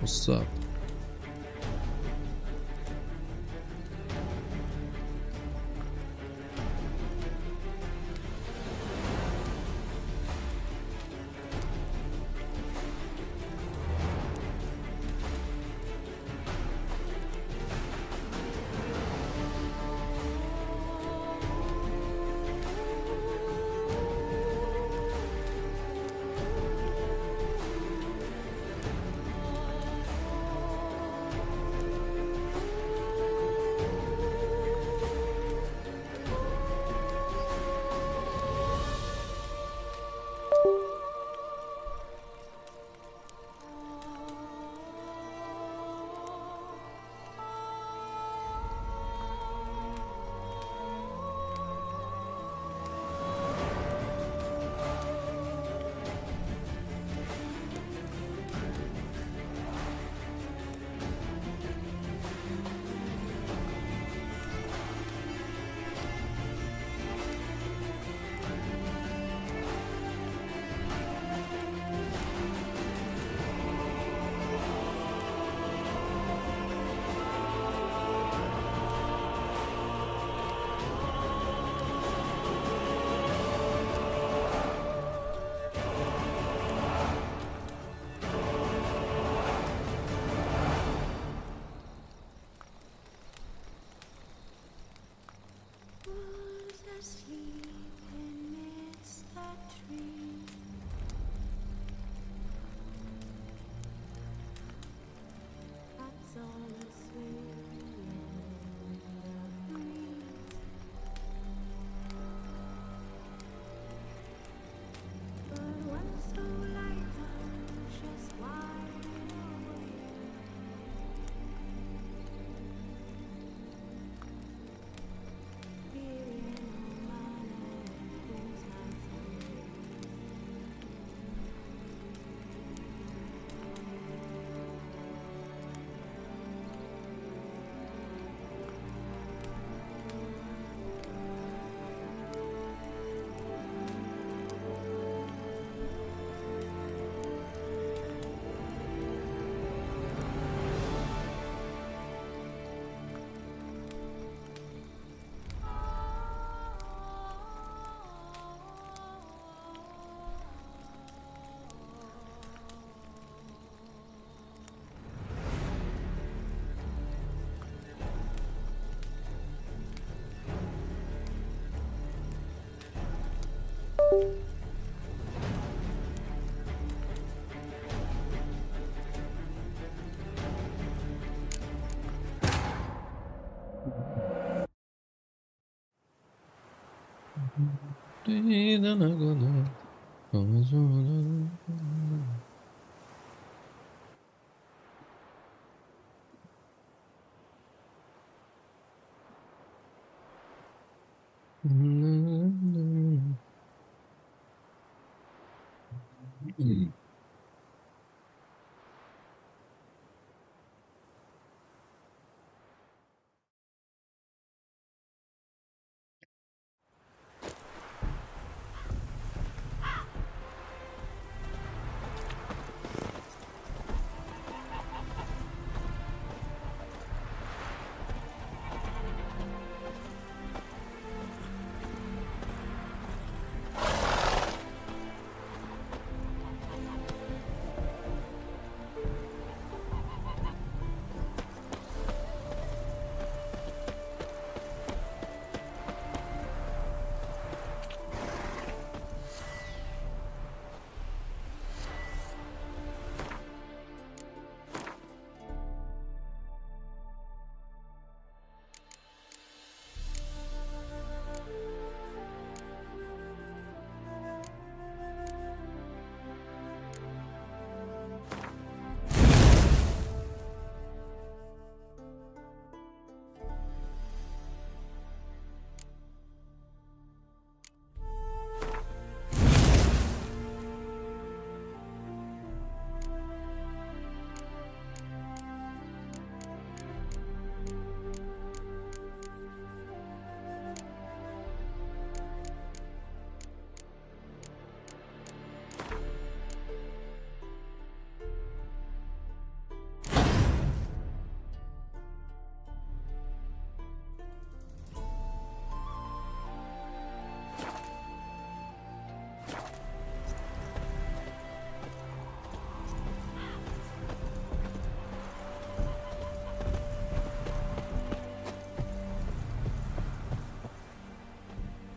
What's up?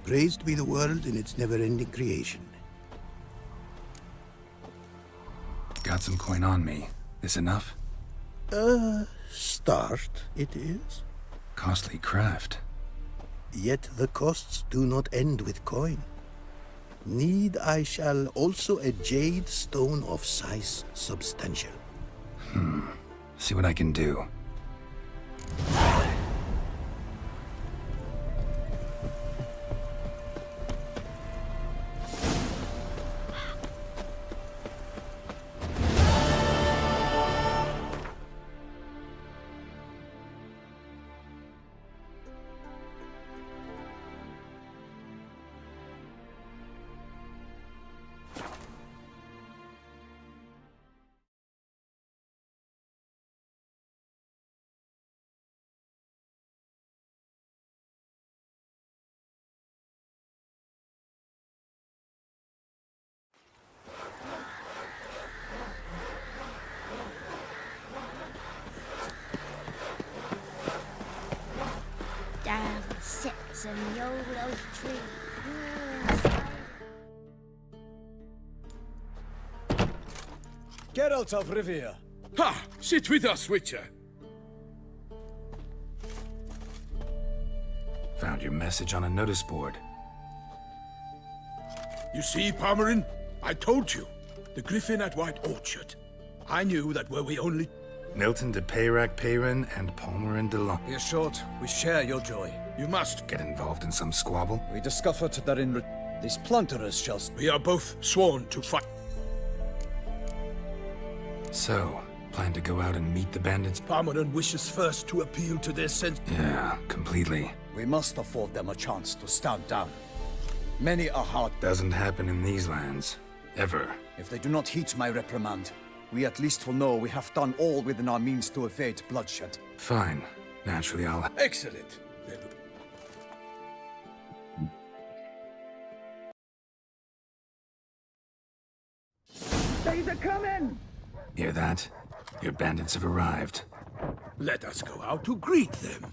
Praised be the world in its never-ending creation. Got some coin on me. This enough? Start, it is. Costly craft. Yet the costs do not end with coin. Need I shall also a jade stone of size substantial. See what I can do. Down sits in the old oak tree. Geralt of Rivia. Ha! Sit with us, Witcher. Found your message on a notice board. You see, Palmerin? I told you. The Griffin at White Orchard. I knew that were we only... Milton de Peyrac Peyrin and Palmerin de Long. In short, we share your joy. You must. Get involved in some squabble? We discovered that in these plunderers shall... We are both sworn to fight. So, plan to go out and meet the bandits? Palmerin wishes first to appeal to their sense. Yeah, completely. We must afford them a chance to stand down. Many are hard. Doesn't happen in these lands. Ever. If they do not heed my reprimand, we at least will know we have done all within our means to evade bloodshed. Fine. Naturally, I'll... Excellent. They're coming! Hear that? Your bandits have arrived. Let us go out to greet them.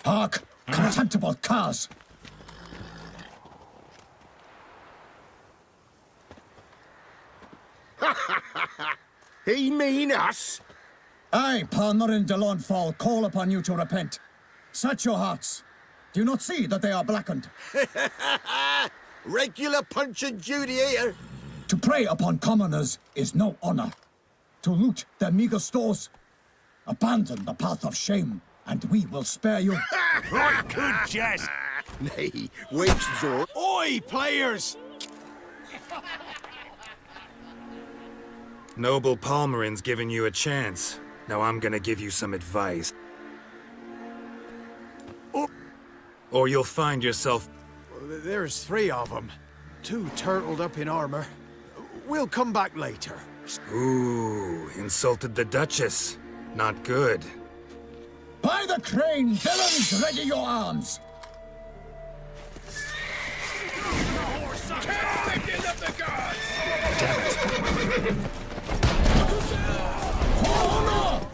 Hark! Contemptible curs! He mean us? I, Palmerin de Launfal, call upon you to repent. Set your hearts. Do you not see that they are blackened? Regular Punch and Judy here. To prey upon commoners is no honor. To loot their meager stores, abandon the path of shame, and we will spare you. Right, good jest. Nay, wait, Zor. Oi, players! Noble Palmerin's giving you a chance. Now I'm gonna give you some advice. Or you'll find yourself... There's 3 of them. 2 turtled up in armor. We'll come back later. Ooh, insulted the Duchess. Not good. By the crane, villains, ready your arms! Captain of the gods! Damn it. For honor!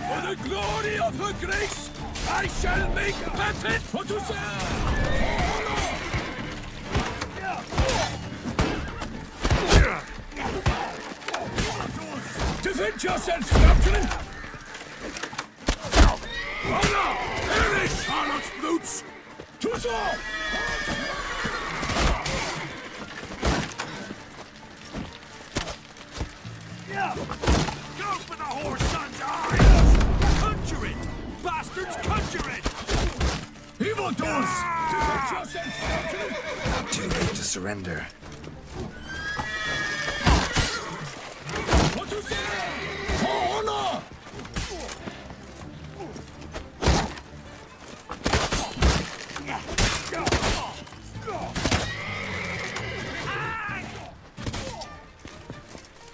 For the glory of her grace, I shall make patent for to Defend yourself, Scotland! Honor! Perish, Charlotte's boots! To Too late to surrender. For honor!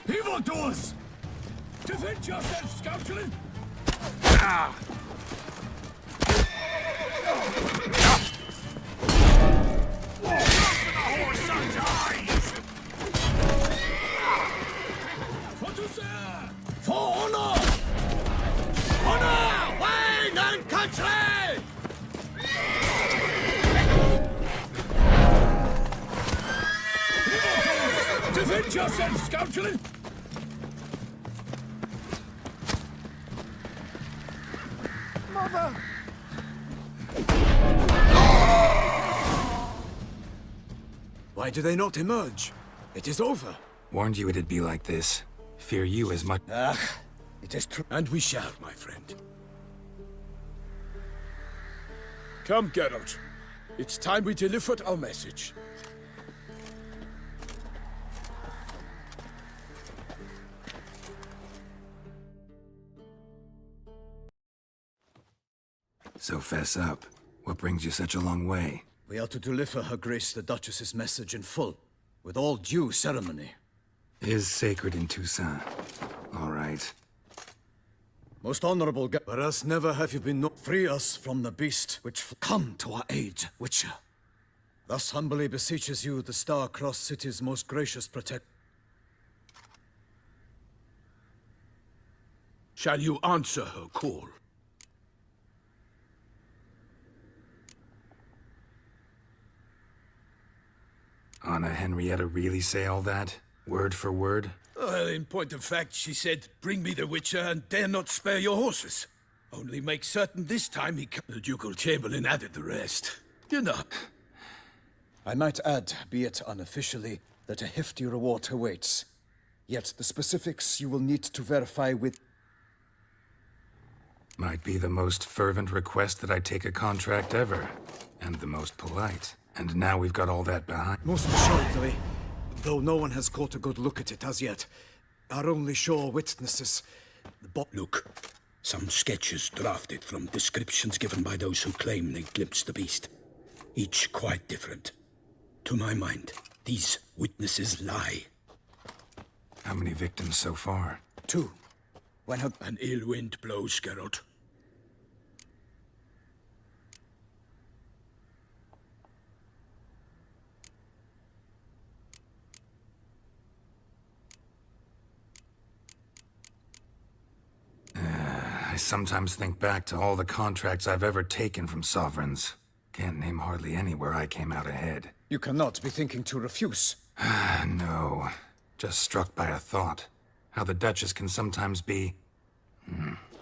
Evildoers! Defend yourselves, scoundrel! For honor! Honor, wine, and country! Evildoers! Defend yourselves, scoundrel! Mother! Why do they not emerge? It is over. Warned you it'd be like this. Fear you as much. It is true. And we shall, my friend. Come, Geralt. It's time we delivered our message. So fess up. What brings you such a long way? We are to deliver Her Grace the Duchess's message in full, with all due ceremony. Is sacred in Toussaint. All right. Most honorable but us never have you been free us from the beast which come to our aid, Witcher. Thus humbly beseeches you the Star-Crossed City's most gracious protect. Shall you answer her call? Anna Henrietta really say all that? Word for word? Well, in point of fact, she said, bring me the Witcher and dare not spare your horses. Only make certain this time the Ducal Chamberlain added the rest. You know. I might add, be it unofficially, that a hefty reward awaits. Yet the specifics you will need to verify with... Might be the most fervent request that I take a contract ever. And the most polite. And now we've got all that behind. Most assuredly, though no one has caught a good look at it as yet. Our only sure witnesses... Look, some sketches drafted from descriptions given by those who claim they glimpsed the beast. Each quite different. To my mind, these witnesses lie. How many victims so far? 2. When her... An ill wind blows, Geralt. I sometimes think back to all the contracts I've ever taken from sovereigns. Can't name hardly any where I came out ahead. You cannot be thinking to refuse. No. Just struck by a thought. How the Duchess can sometimes be...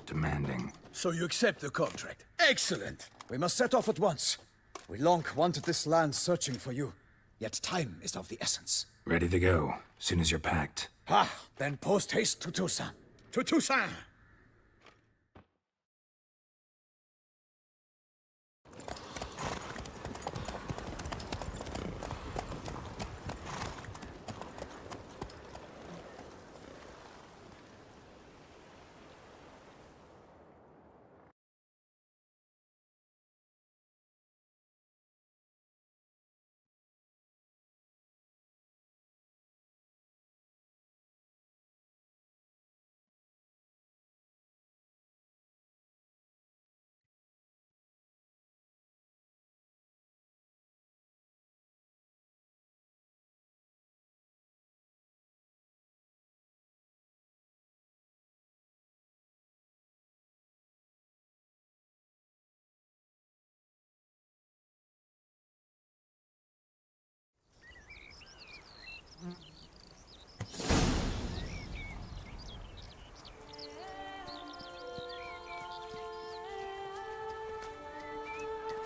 demanding. So you accept the contract? Excellent! We must set off at once. We long wanted this land searching for you. Yet time is of the essence. Ready to go, soon as you're packed. Then post haste to Toussaint. To Toussaint!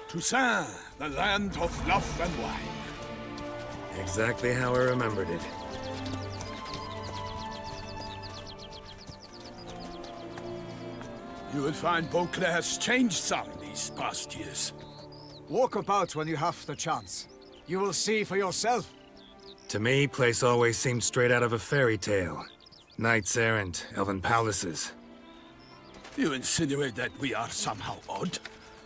Toussaint, the land of love and wine. Exactly how I remembered it. You will find Beauclair's changed some these past years. Walk about when you have the chance. You will see for yourself. To me, place always seemed straight out of a fairy tale. Knights errant, elven palaces. You insinuate that we are somehow odd?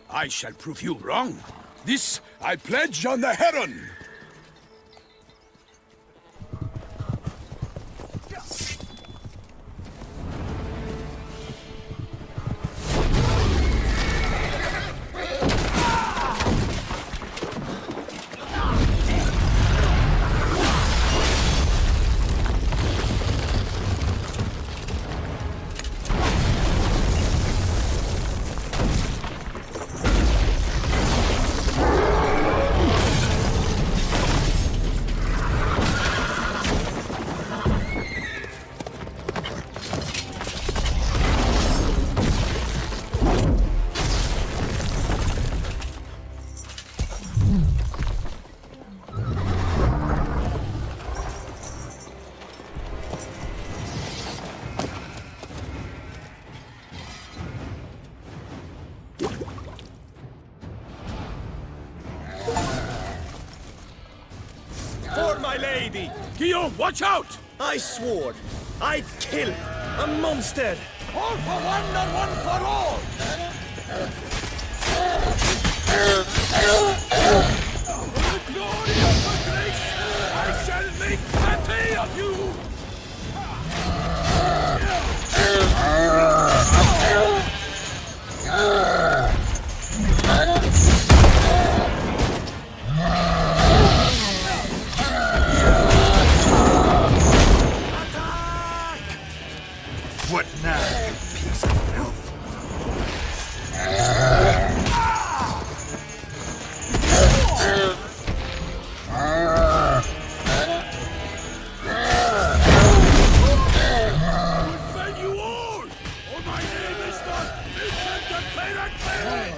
I shall prove you wrong. This I pledge on the Heron! For my lady! Guillaume, watch out! I swore I'd kill a monster! All for one and one for all! For the glory of her grace, I shall make patty of you! What now, you piece of filth? Defend you all! Or my name is not Vincent of Paradoxical!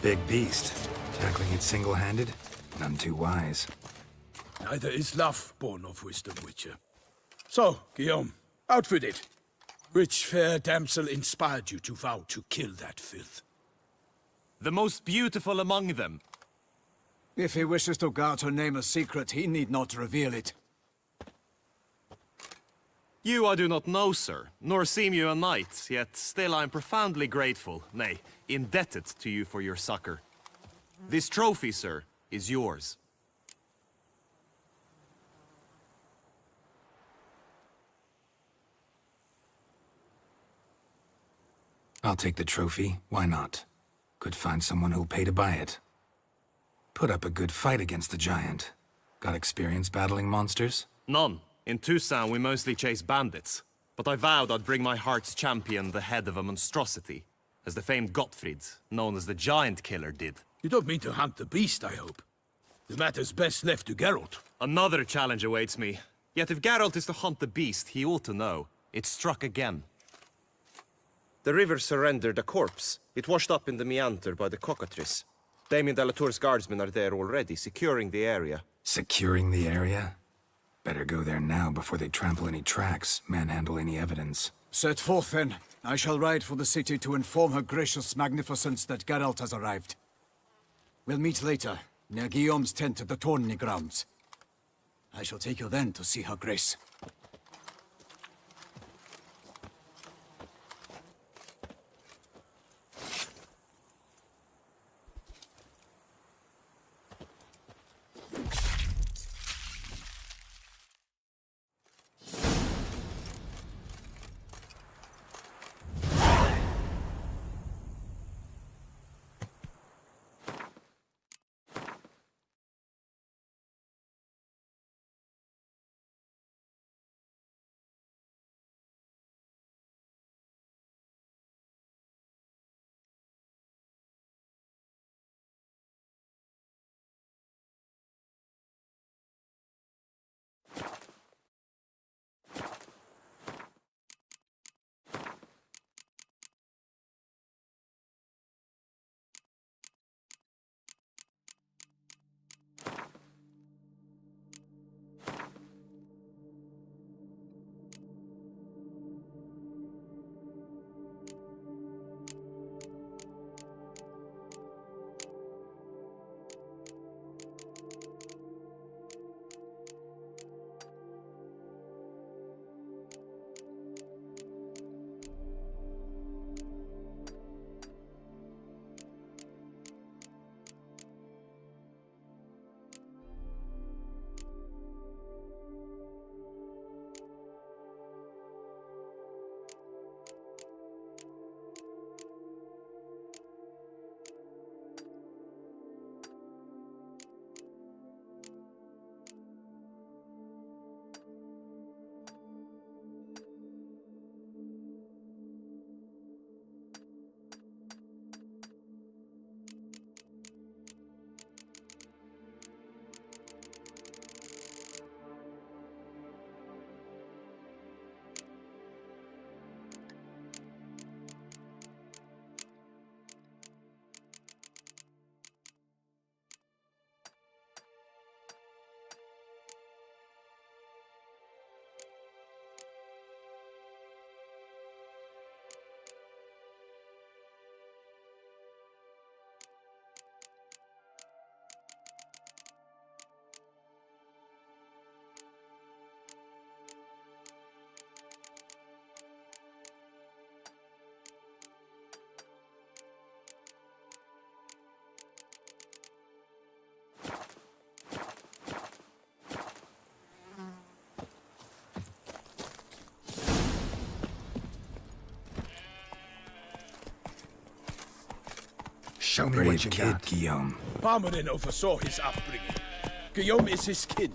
Big beast. Tackling it single-handed? None too wise. Neither is love born of wisdom, Witcher. So, Guillaume, out with it. Which fair damsel inspired you to vow to kill that filth? The most beautiful among them. If he wishes to guard her name a secret, he need not reveal it. You I do not know, sir, nor seem you a knight, yet still I am profoundly grateful, nay, indebted to you for your succor. This trophy, sir, is yours. I'll take the trophy. Why not? Could find someone who'll pay to buy it. Put up a good fight against the giant. Got experience battling monsters? None. In Toussaint we mostly chase bandits. But I vowed I'd bring my heart's champion the head of a monstrosity, as the famed Gottfried, known as the Giant Killer, did. You don't mean to hunt the beast, I hope. The matter's best left to Geralt. Another challenge awaits me. Yet if Geralt is to hunt the beast, he ought to know. It struck again. The river surrendered a corpse. It washed up in the meander by the cockatrice. Damien de la Tour's guardsmen are there already, securing the area. Securing the area? Better go there now before they trample any tracks, manhandle any evidence. Set forth, then. I shall ride for the city to inform her gracious magnificence that Geralt has arrived. We'll meet later, near Guillaume's tent at the tourney grounds. I shall take you then to see her grace. Show me Brave what you kid, got. Guillaume. Parmanin oversaw his upbringing. Guillaume is his kin.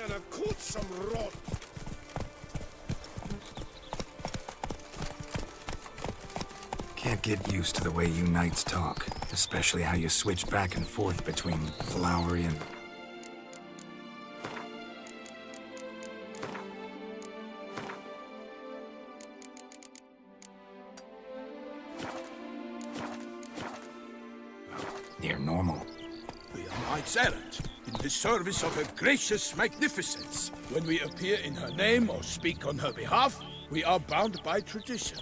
And I've caught some rot. Can't get used to the way you knights talk, especially how you switch back and forth between flowery and... near normal. We are knights errant, in the service of her gracious magnificence. When we appear in her name or speak on her behalf, we are bound by tradition.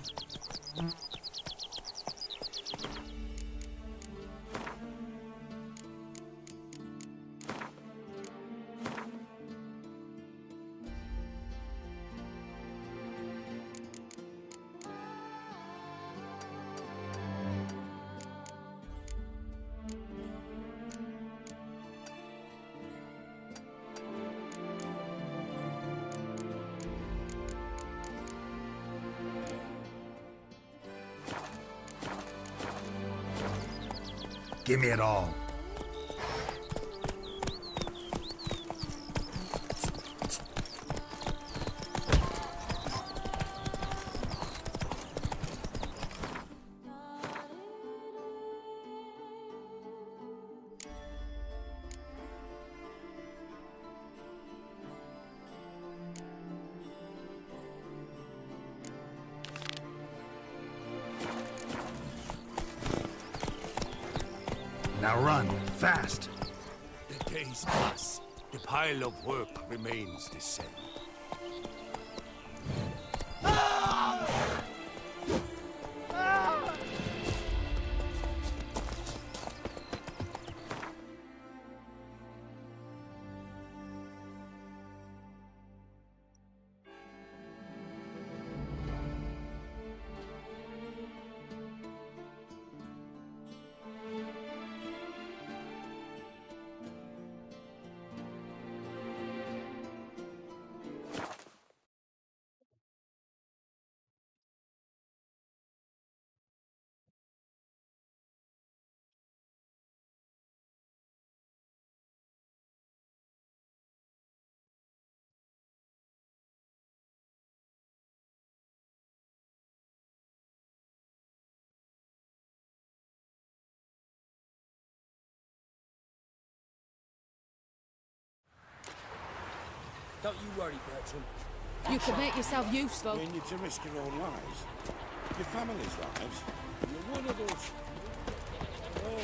Give me it all. Now run, fast. The days pass. The pile of work remains the same. Don't you worry, Bertram. You could make yourself useful. You need to risk your own lives. Your family's lives. You're one of those. Oh.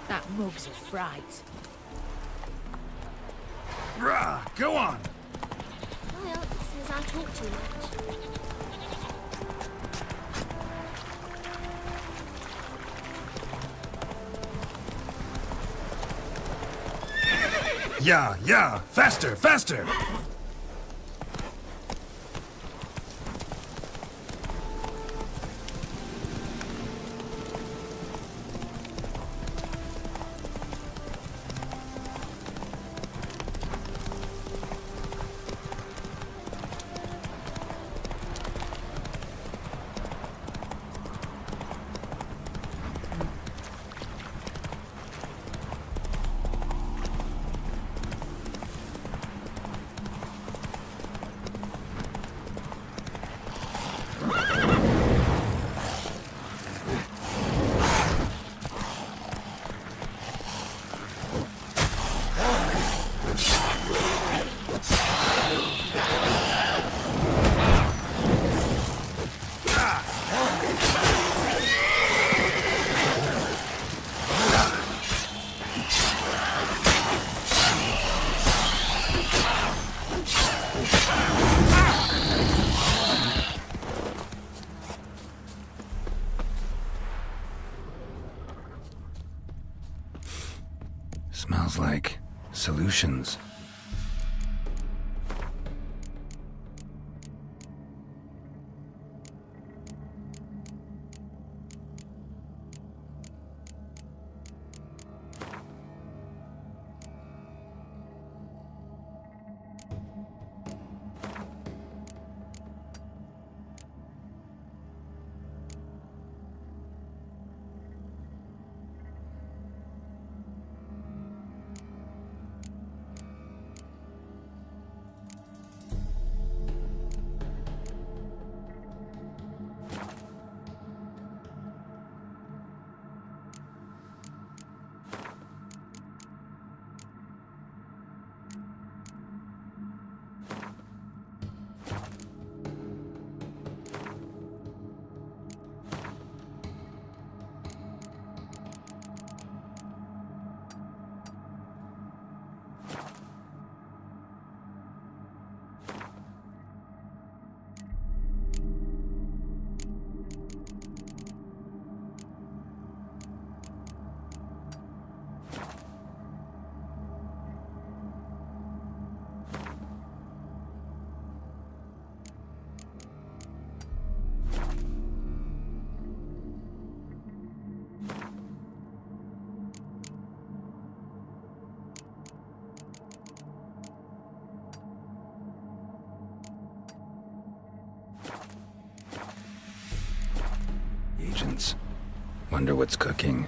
That mug's a fright. Rah! Go on! My aunt says I talk too much. Yeah! Faster, faster! Smells like solutions. Agents. Wonder what's cooking.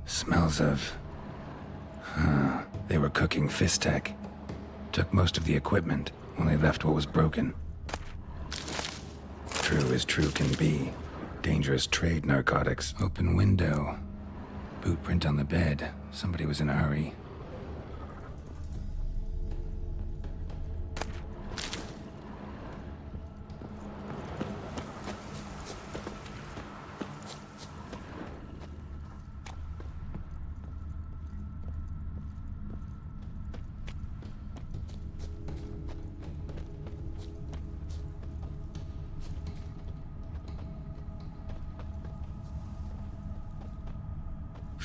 Smells of... They were cooking Fistek. Took most of the equipment, only left what was broken. True as true can be. Dangerous trade narcotics. Open window. Boot print on the bed. Somebody was in a hurry.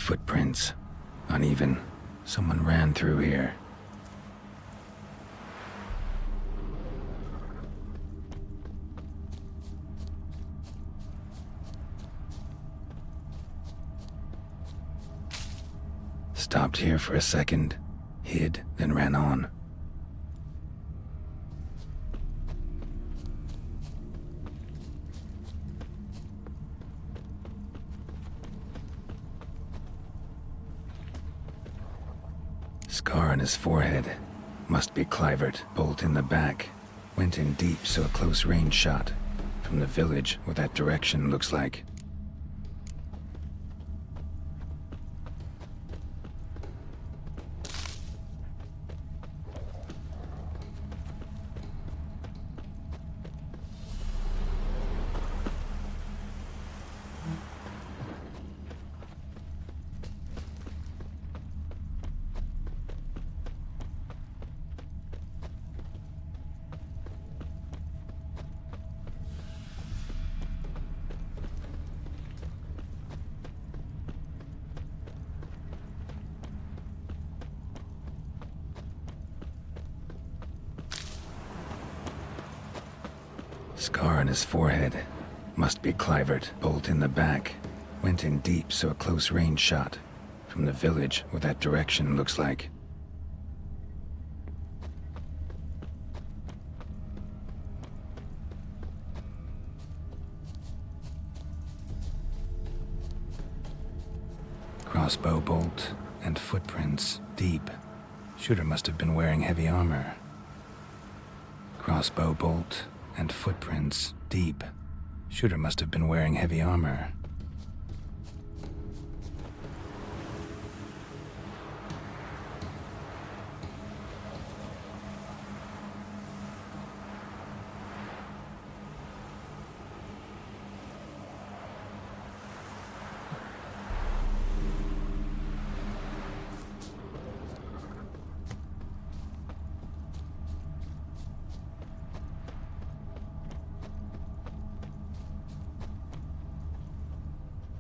Footprints. Uneven. Someone ran through here. Stopped here for a second, hid, then ran on. Scar on his forehead. Must be Clivert. Bolt in the back. Went in deep, so a close range shot. From the village, what that direction looks like. Scar on his forehead. Must be Clivert. Bolt in the back. Went in deep, so a close range shot. From the village, what that direction looks like. Crossbow bolt and footprints deep. Shooter must have been wearing heavy armor. Crossbow bolt and footprints deep. Shooter must have been wearing heavy armor.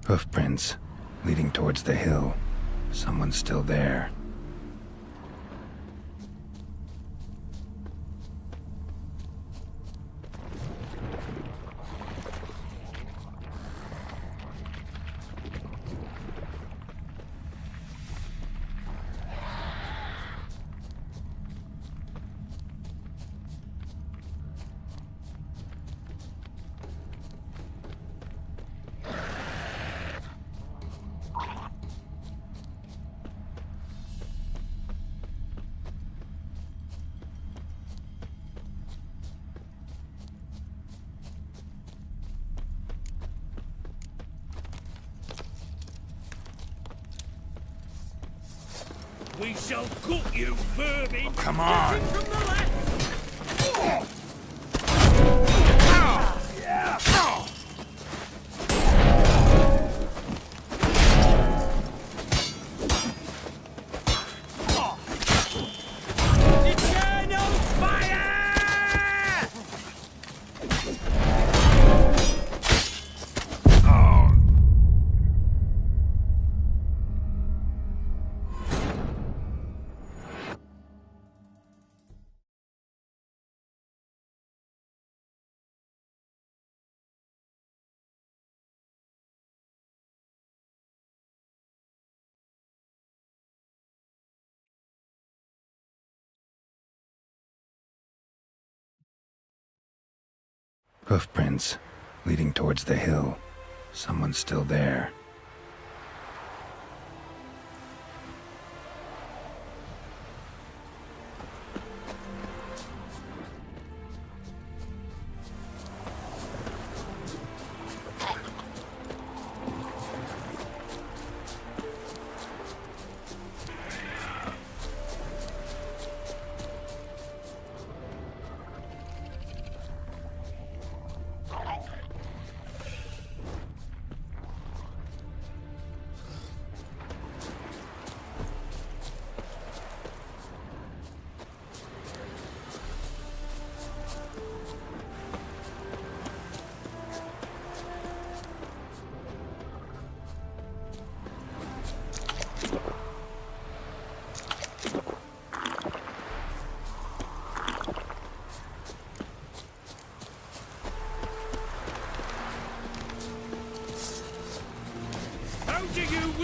Hoofprints leading towards the hill. Someone's still there. We shall cook you, vermin! Oh, come on! Get it from the left! Eternal fire! Hoofprints leading towards the hill. Someone's still there.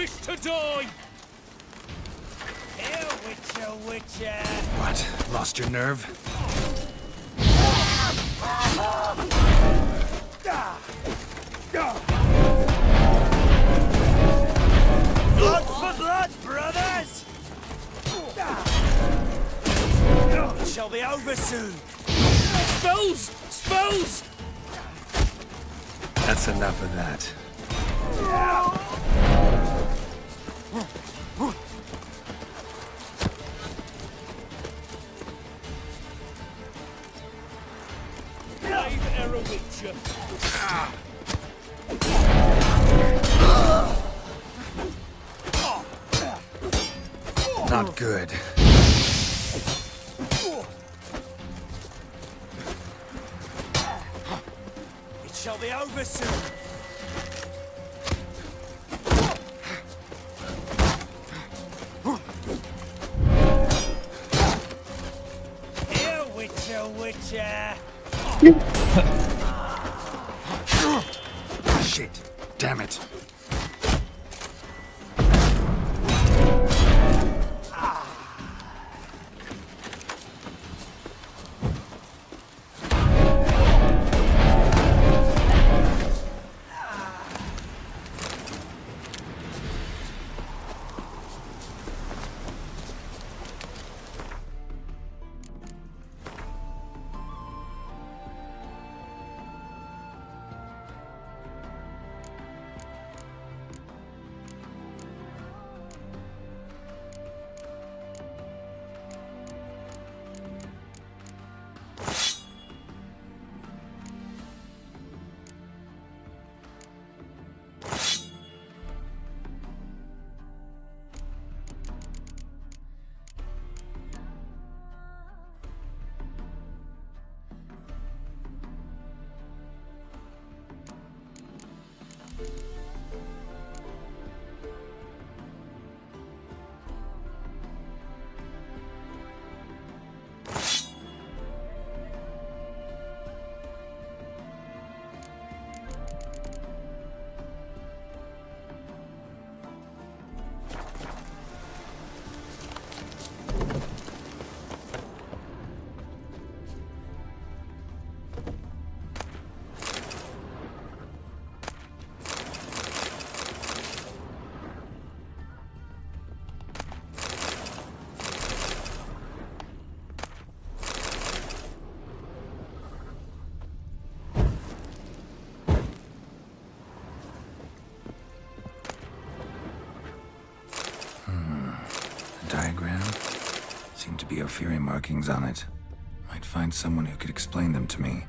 wish to die! Here, Witcher, Witcher! What? Lost your nerve? Blood for blood, brothers! It shall be over soon. Spells! Spells! That's enough of that. Brave Arrow Witcher. Not good. It shall be over soon. Here, Witcher, Witcher. Shit. Damn it. Diagram? Seemed to be Ophiri markings on it. Might find someone who could explain them to me.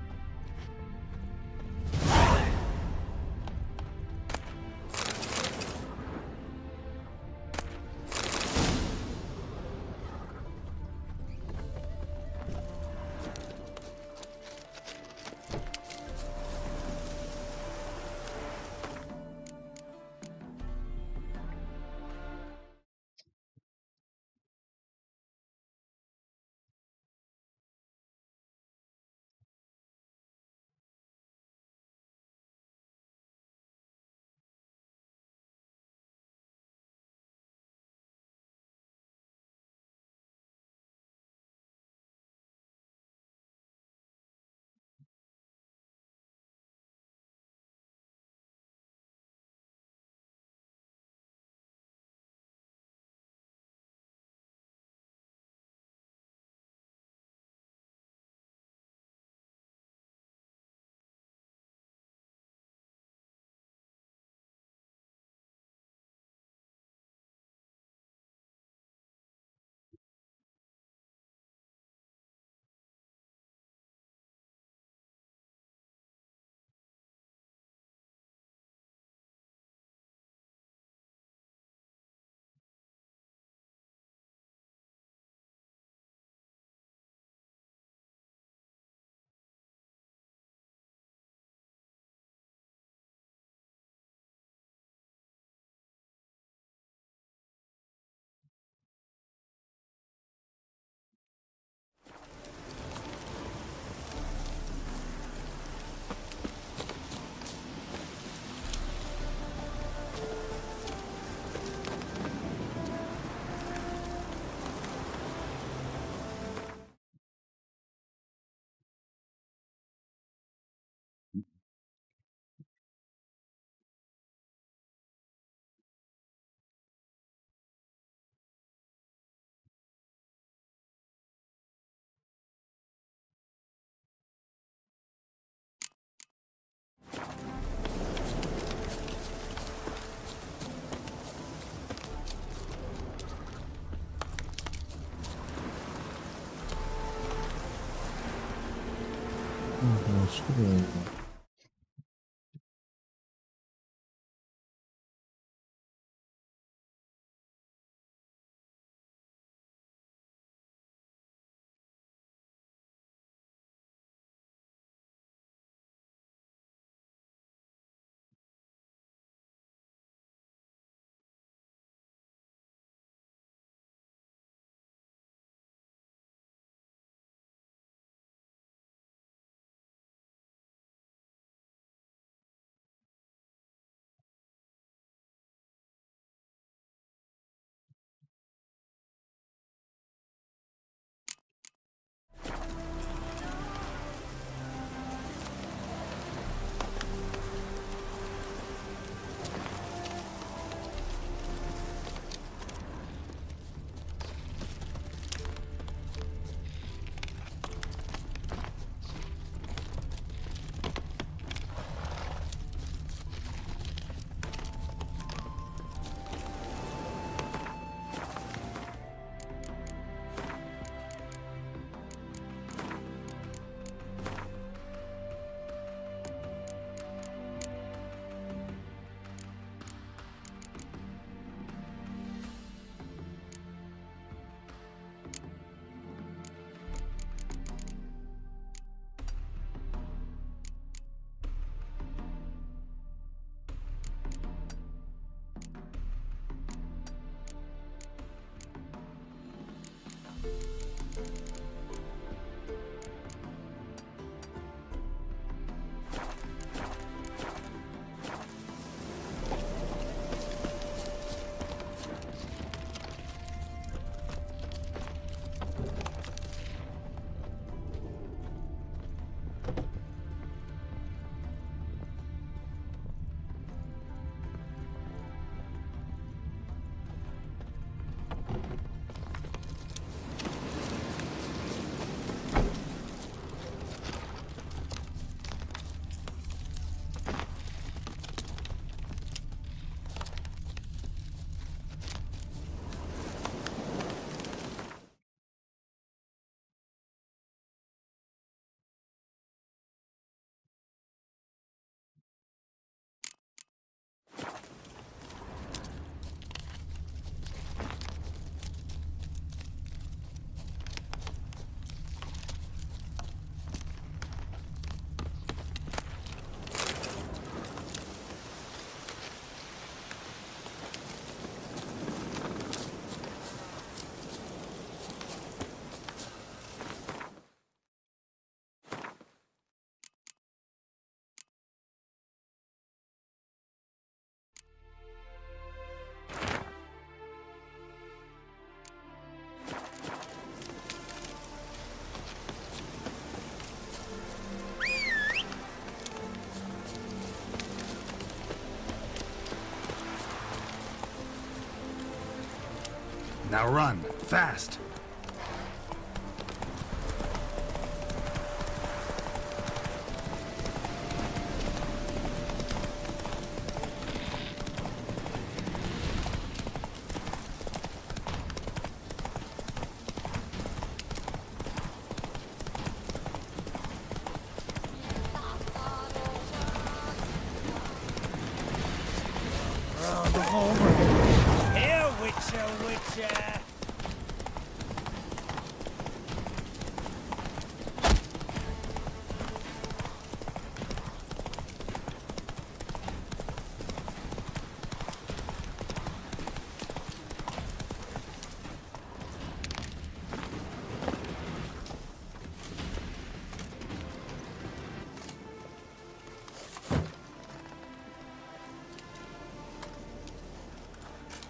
Now run, fast! Here, Witcher, Witcher!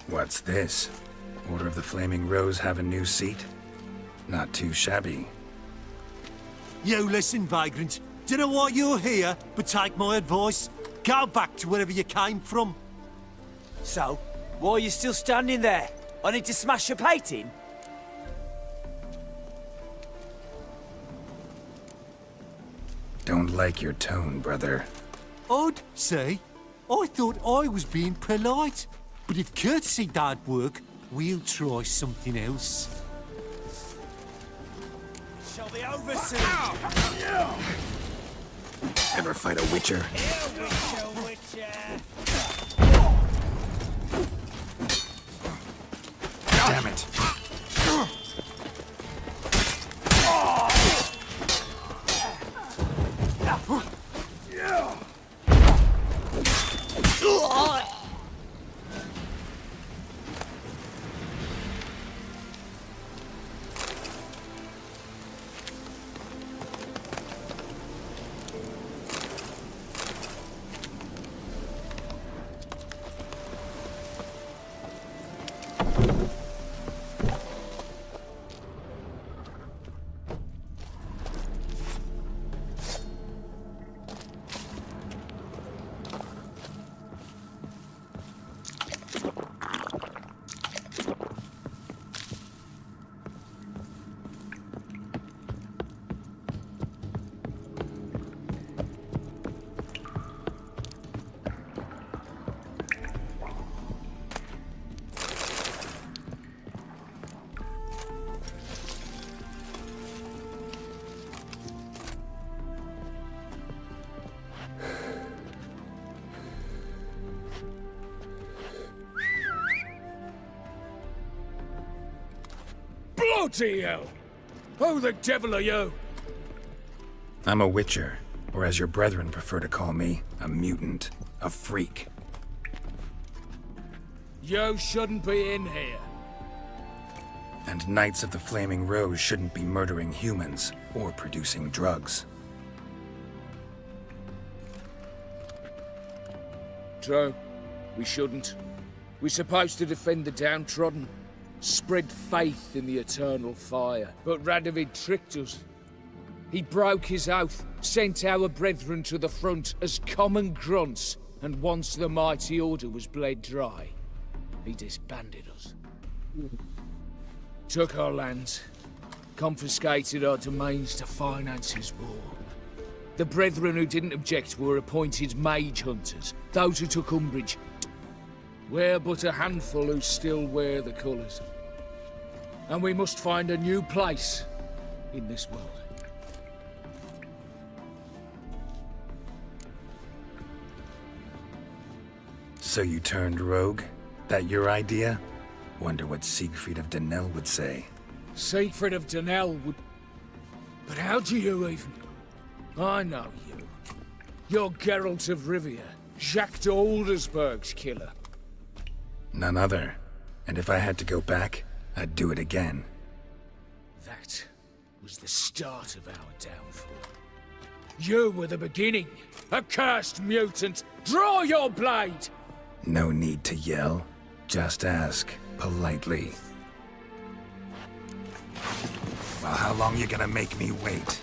What's this? Order of the Flaming Rose have a new seat? Not too shabby. You listen, vagrant. Dunno why you're here, but take my advice. Go back to wherever you came from. So, why are you still standing there? I need to smash your plate in? Don't like your tone, brother. I'd say. I thought I was being polite. But if courtesy don't work, we'll try something else. Shall the overseer... Ever fight a witcher? Damn it. Bloody hell! Who the devil are you? I'm a witcher, or as your brethren prefer to call me, a mutant, a freak. You shouldn't be in here. And Knights of the Flaming Rose shouldn't be murdering humans or producing drugs. True. We shouldn't. We're supposed to defend the downtrodden, spread faith in the eternal fire. But Radovid tricked us. He broke his oath, sent our brethren to the front as common grunts, and once the mighty order was bled dry, he disbanded us. Took our lands, confiscated our domains to finance his war. The brethren who didn't object were appointed mage hunters, those who took umbrage. We're but a handful who still wear the colours. And we must find a new place in this world. So you turned rogue? That your idea? Wonder what Siegfried of Denel would say. Siegfried of Denel would... But how do you even... I know you. You're Geralt of Rivia, Jacques de Aldersberg's killer. None other. And if I had to go back, I'd do it again. That was the start of our downfall. You were the beginning, accursed mutant! Draw your blade! No need to yell. Just ask, politely. Well, how long you gonna make me wait?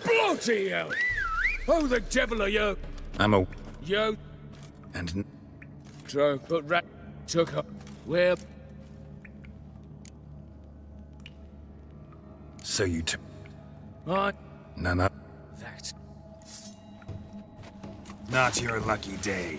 Bloody hell! Who the devil are you? I'm a... You... And... True, but Rat took her. Where... So you I... None of... That... Not your lucky day.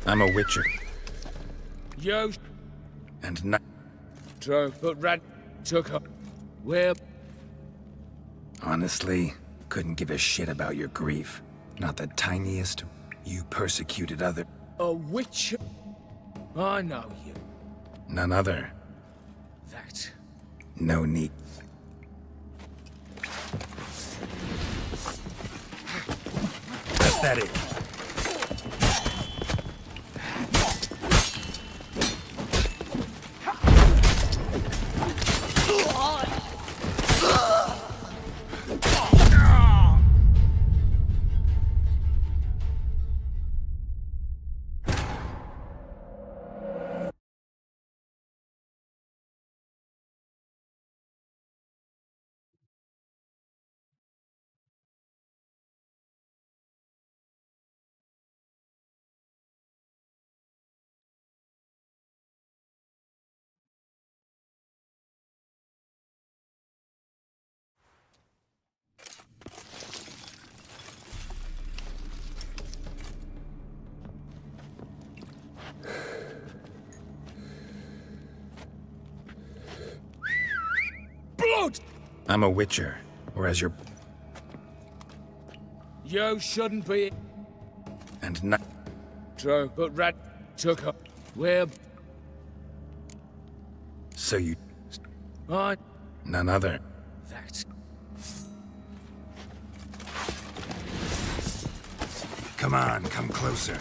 I'm a witcher. You... And not... Drove, but Rad took her. Where? Honestly, couldn't give a shit about your grief. Not the tiniest. You persecuted other. A witcher? I know you. None other. That. No need. Pathetic. Blood! I'm a witcher, or as your... You shouldn't be. And not... Drove, but Rad took her. Where? So you... I. None other. That. Come on, come closer.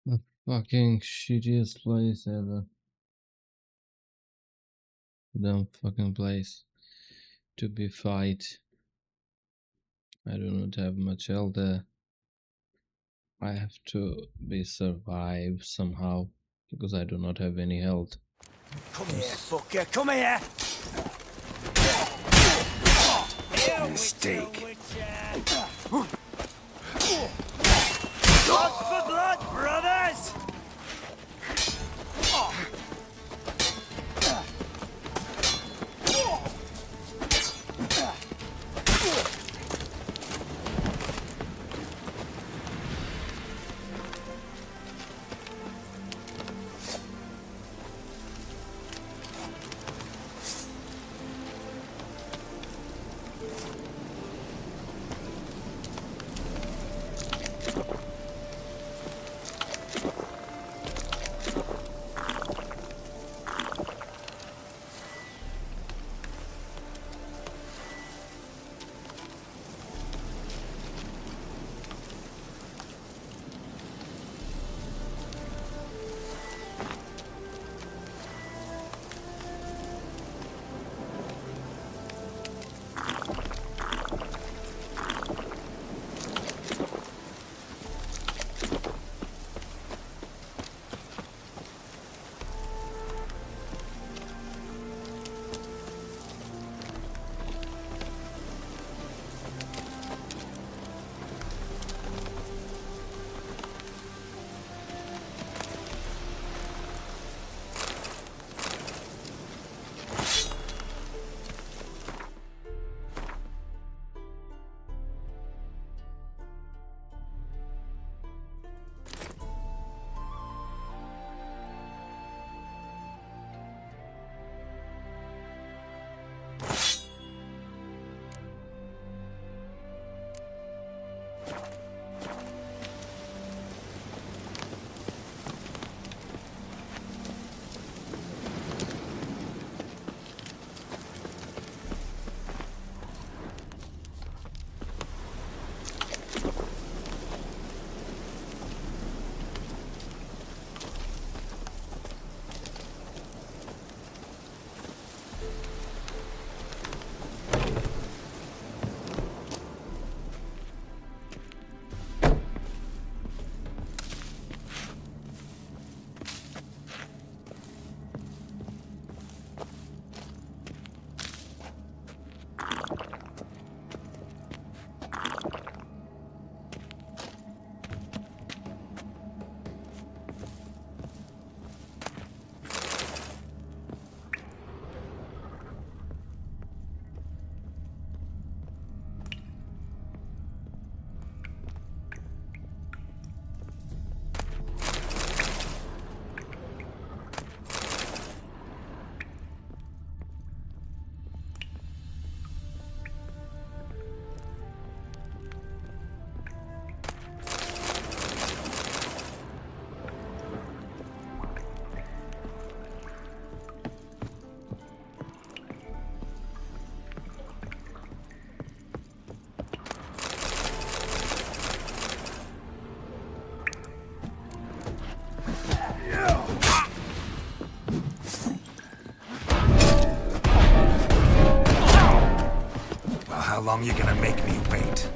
The fucking shittiest place ever. Dumb fucking place to be fight. I do not have much health there. I have to be survive somehow because I do not have any health. Come here, fucker, come here! Mistake. Blood for blood, brothers! Well, how long you gonna make me wait?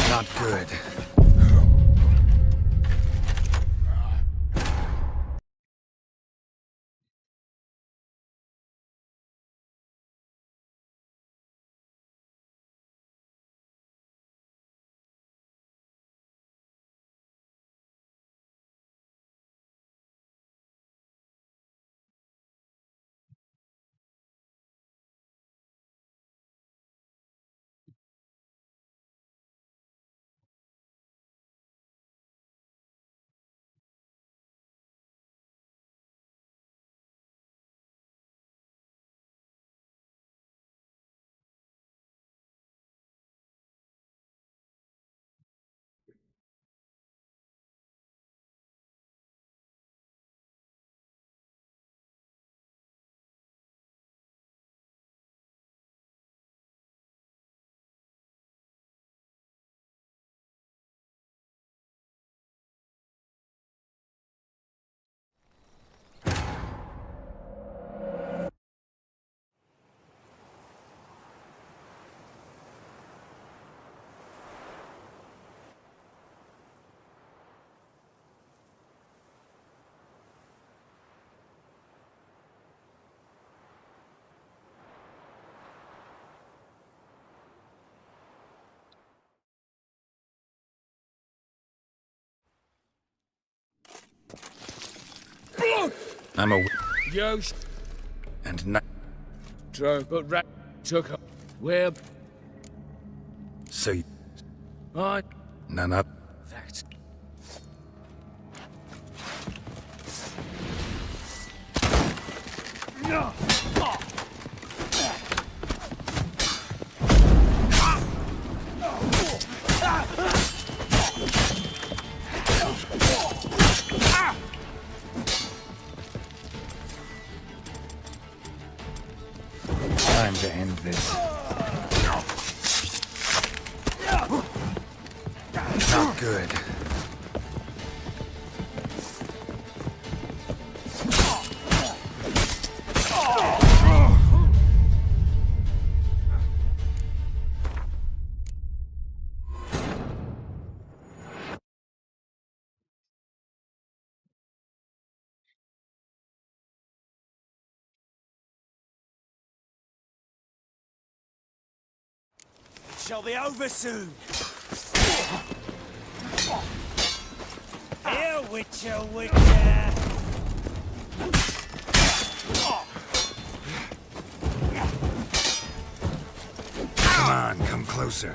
Not good. I'm a Yo, and not drove, but rat took up. Where? so you, I. none up. Fact. Time to end this. Not good. Shall be over soon. Here, Witcher, Witcher. Come on, come closer.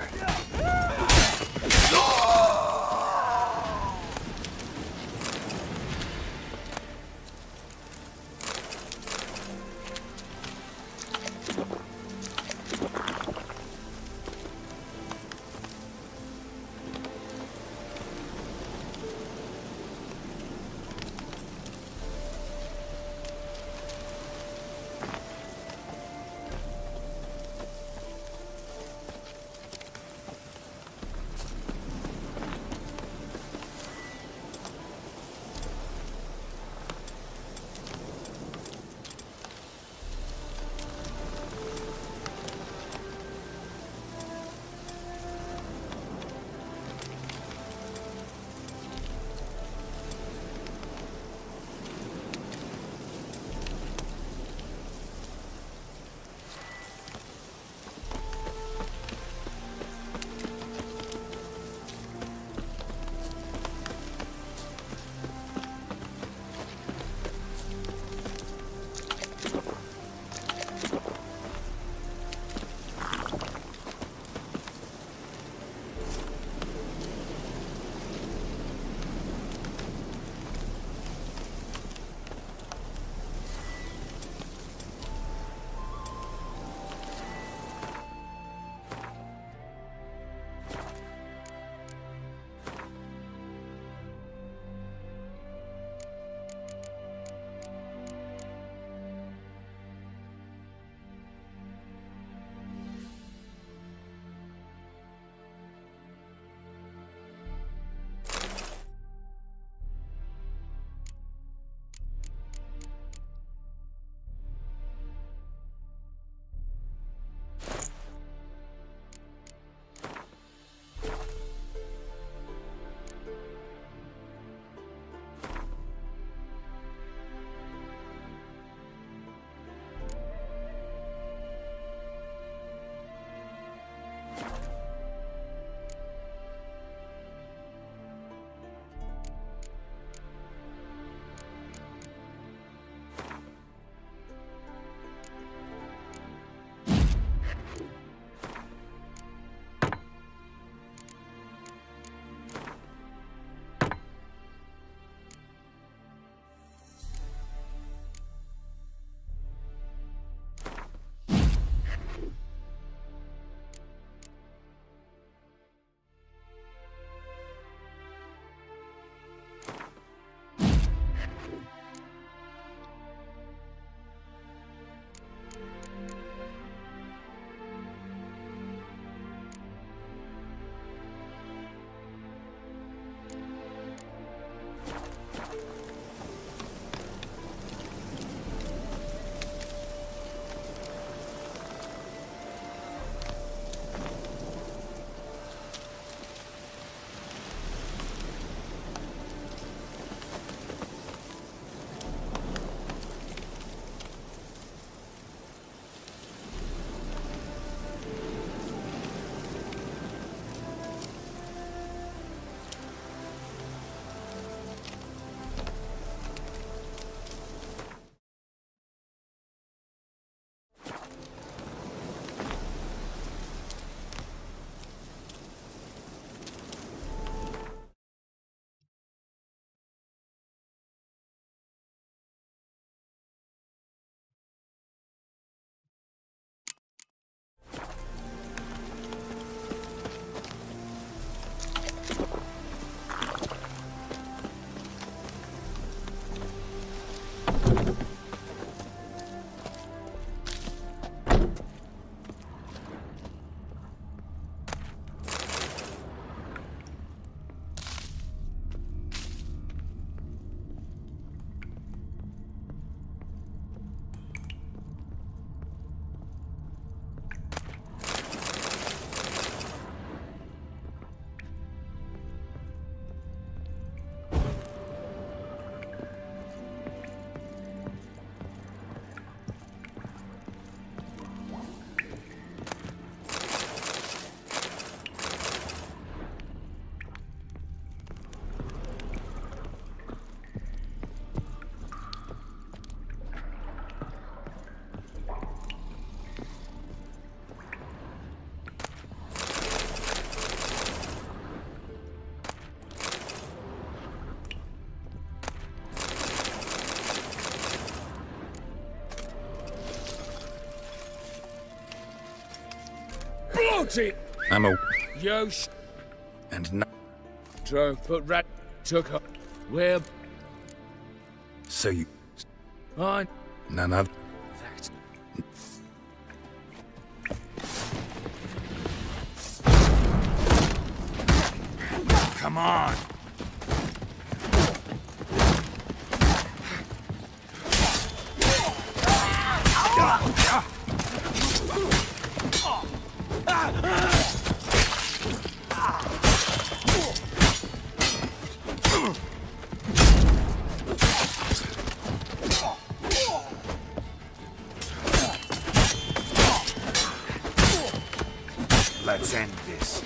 Out it! I'm a... Yo, and no... drove, but rat took up. Where? So you... I. None of... That. Come on! Let's end this.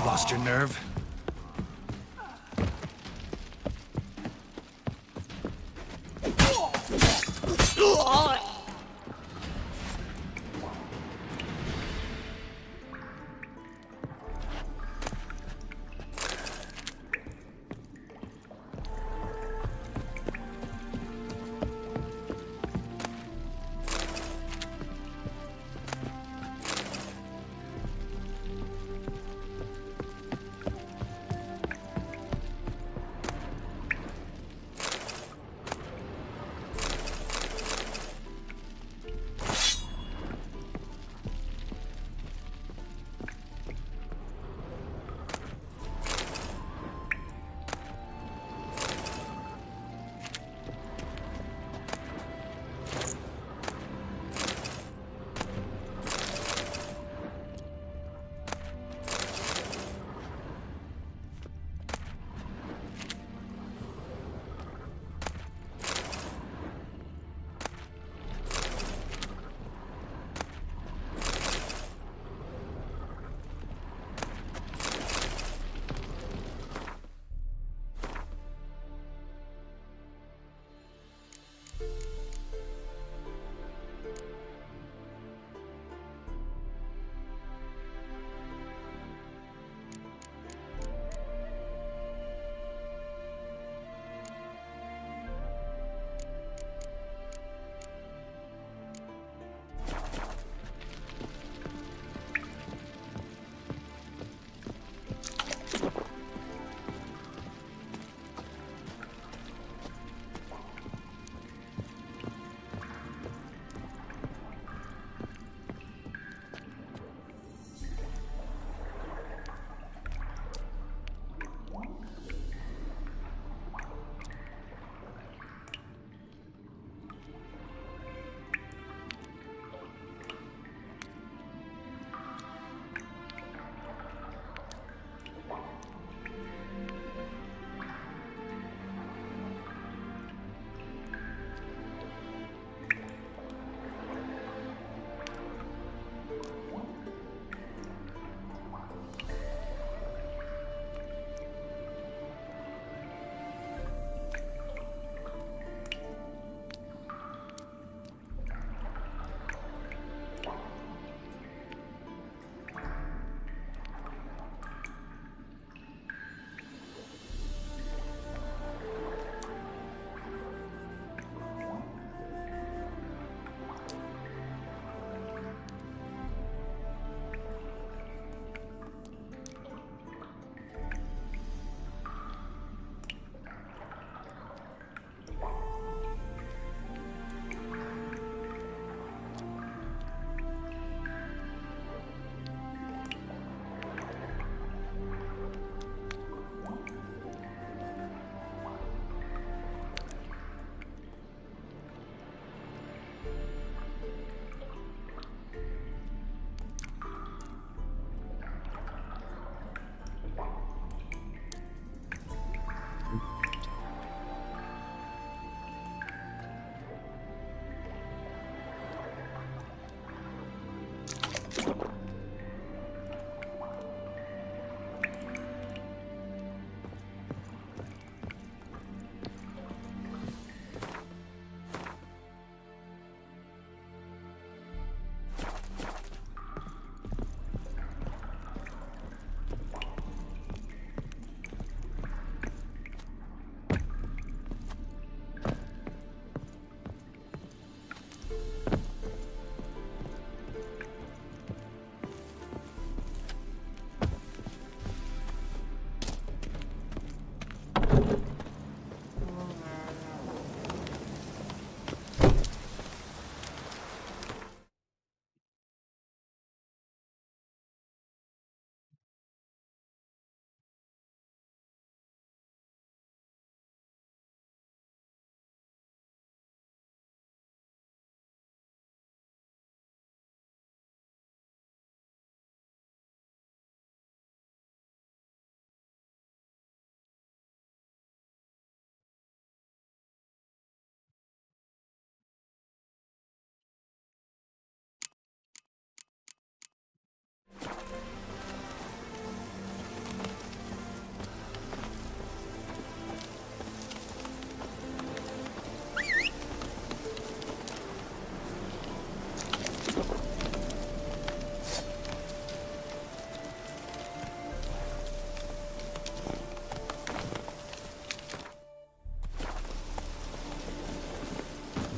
Lost your nerve?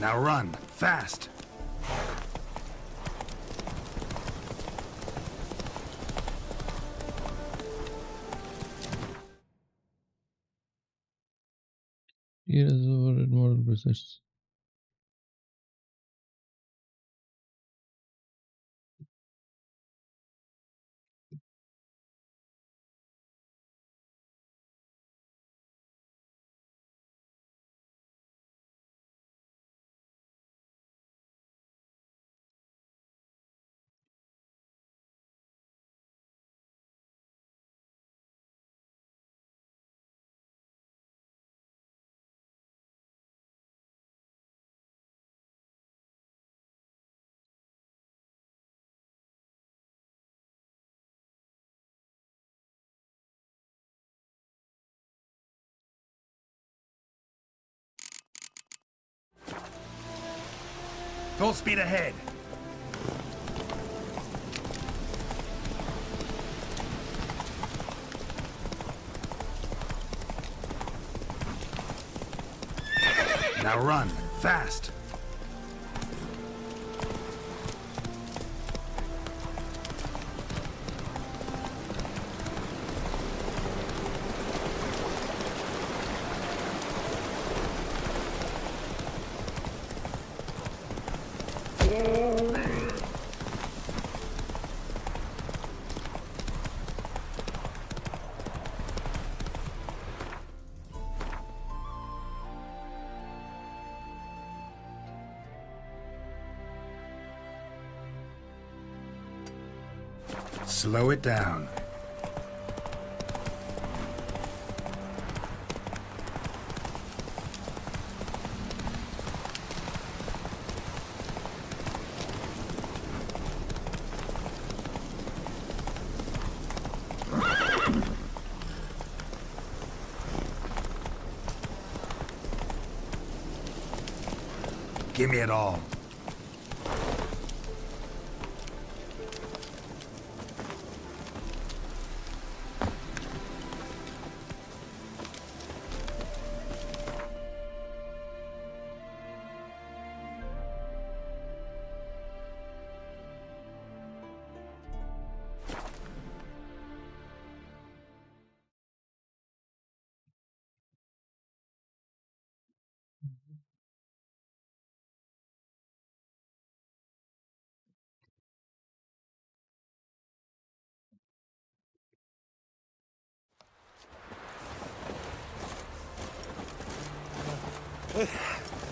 Now run, fast! Here is over model process. Full speed ahead! Now run, fast! Slow it down. Give me it all.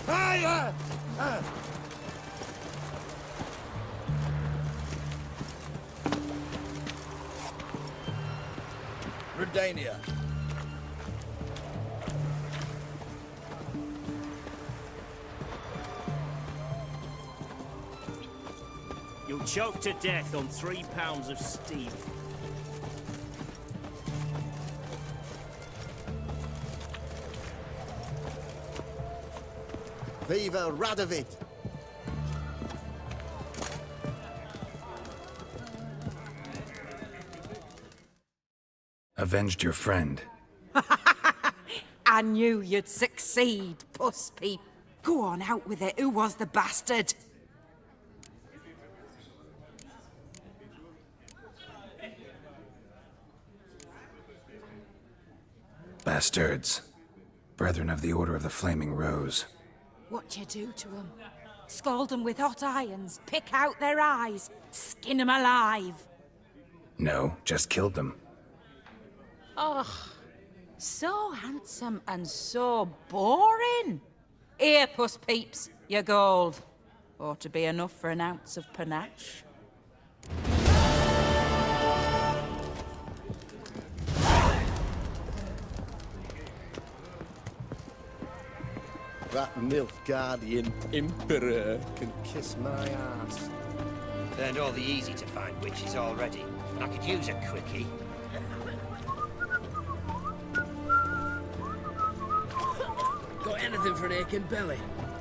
Hiya! Redania. You'll choke to death on 3 pounds of steam. Viva Radovid! Avenged your friend. I knew you'd succeed, Puss Peep. Go on, out with it. Who was the bastard? Bastards. Brethren of the Order of the Flaming Rose. What'd you do to them? Scald them with hot irons, pick out their eyes, skin them alive. No, just killed them. Oh, so handsome and so boring. Here, Puss Peeps, your gold. Ought to be enough for an ounce of panache. That Nilfgaardian Emperor can kiss my ass. Turned all the easy-to-find witches already. I could use a quickie. Got anything for an aching belly?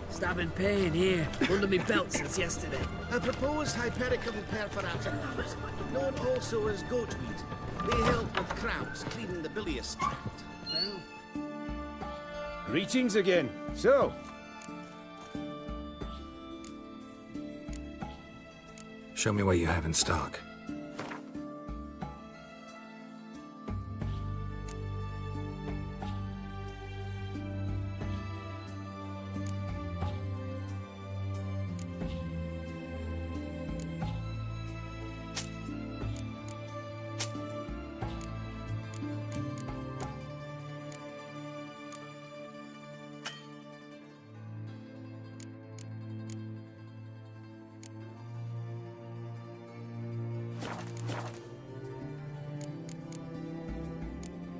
Stabbing pain here, under me belt since yesterday. A proposed hypericum perforatum, known also as goatweed, may help with cramps, cleaning the bilious tract. Greetings again. So, Show me what you have in stock.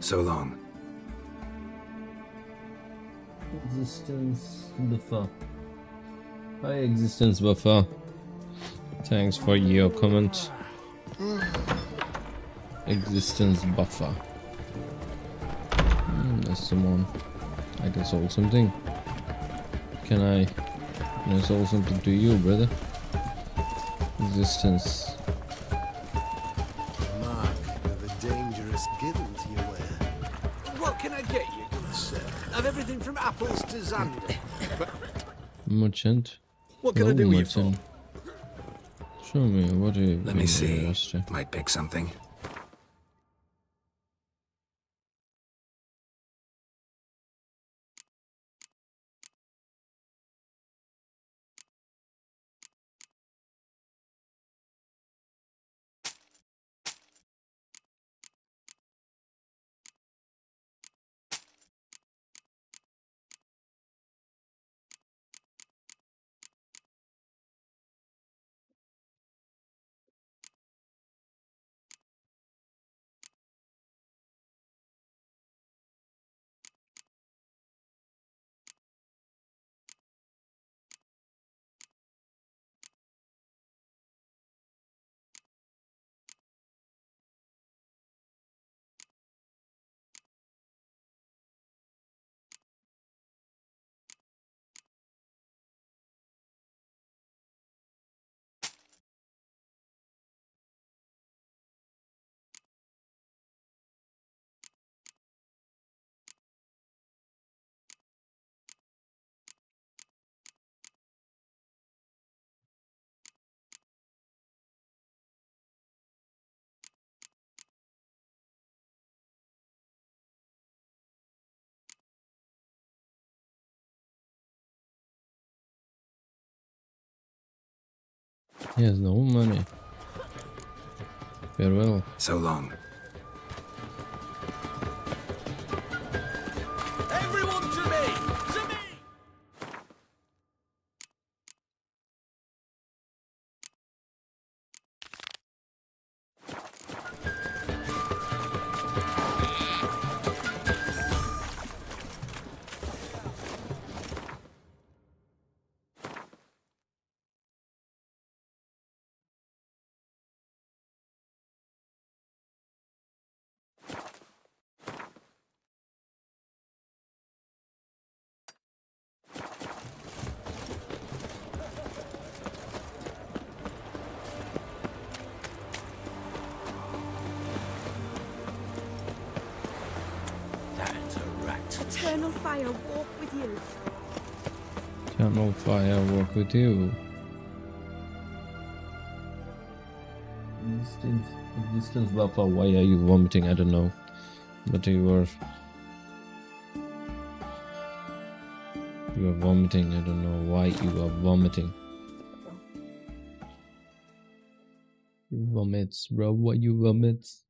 So long. Existence buffer. Hi, existence buffer. Thanks for your comment. Existence buffer. That's someone. I can solve something. Can I solve something to you, brother? Existence. Mark of a dangerous guild you wear. What can I get you, good sir? Of everything from apples to Xander. Merchant. What can I do you for? Show me what do you. Let me see. Might pick something. He has no money. Farewell. So long. Everyone to me! To me! Eternal fire walk with you. Eternal fire walk with you. Existence buffer. Why are you vomiting? I don't know. But you are vomiting. I don't know why you are vomiting. You vomits, bro. Why you vomits?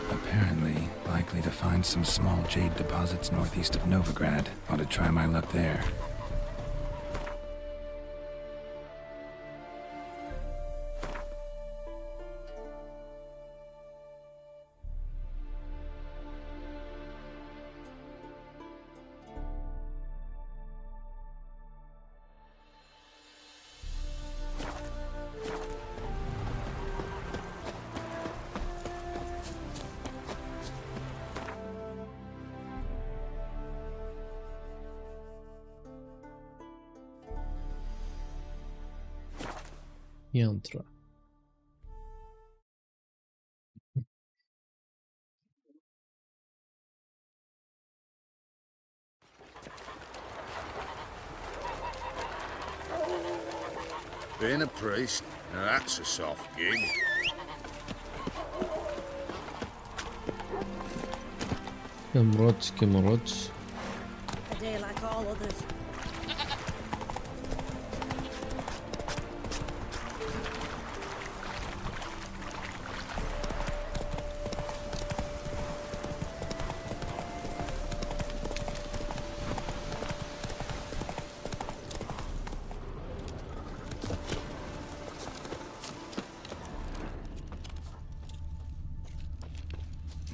Apparently, likely to find some small jade deposits northeast of Novigrad. Ought to try my luck there. Yantra. Being a priest, now that's a soft gig. Kemrots. A day like all others.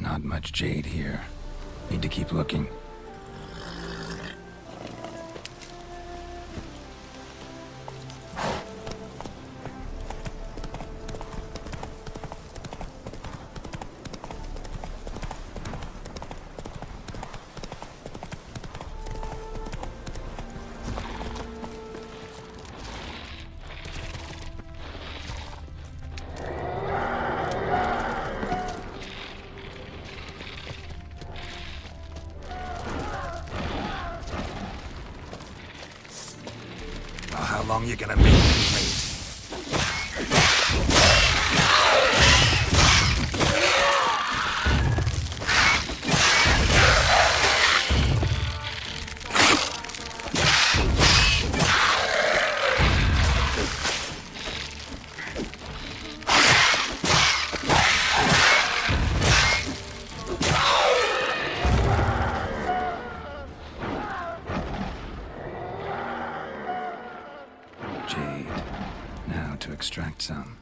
Not much jade here. Need to keep looking. Well, how long you gonna make me wait? Jade. Now to extract some.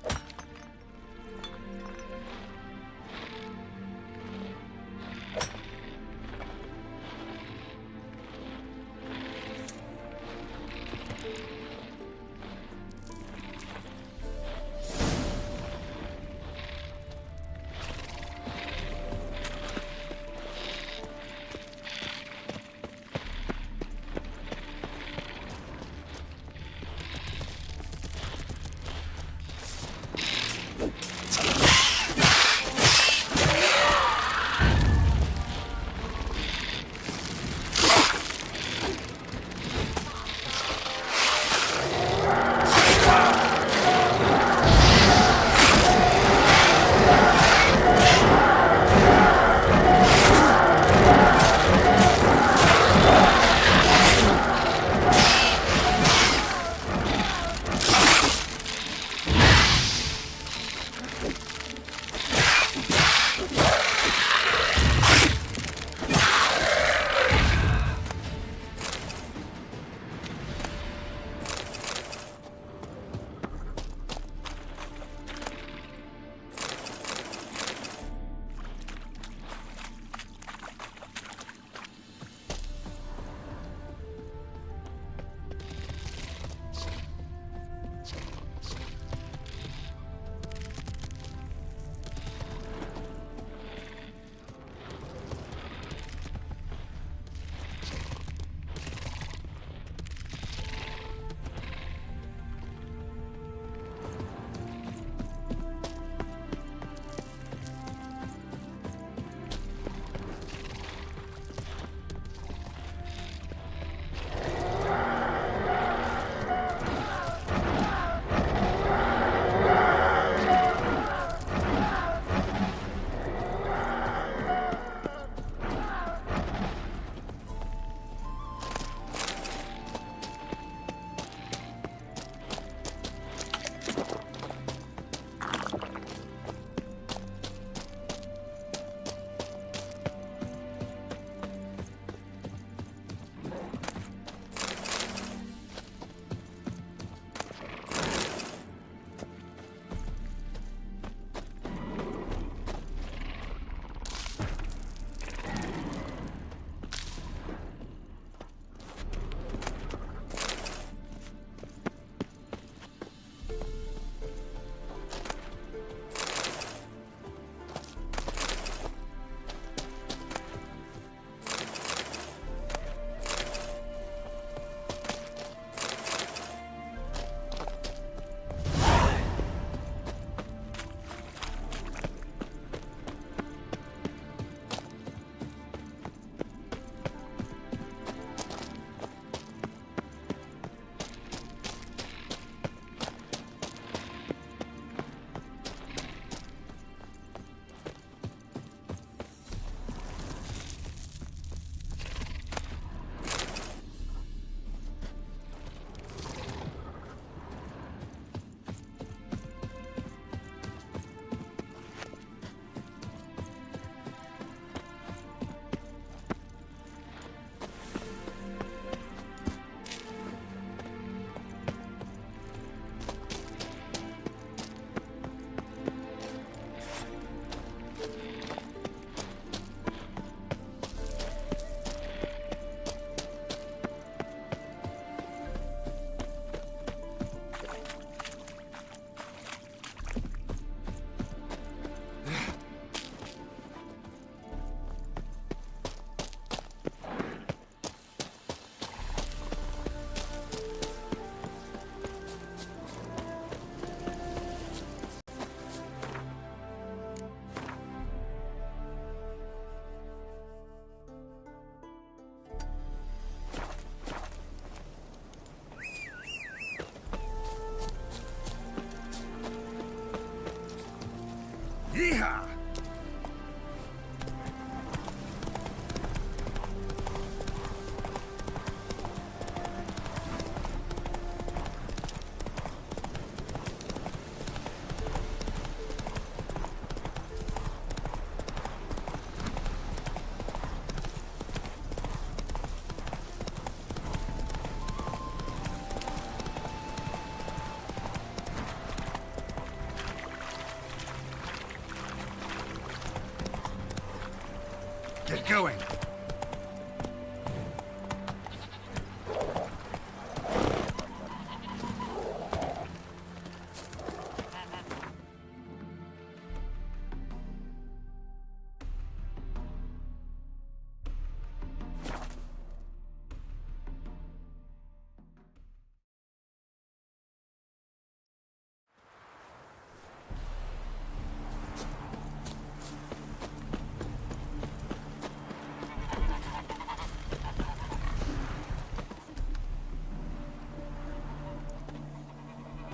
going.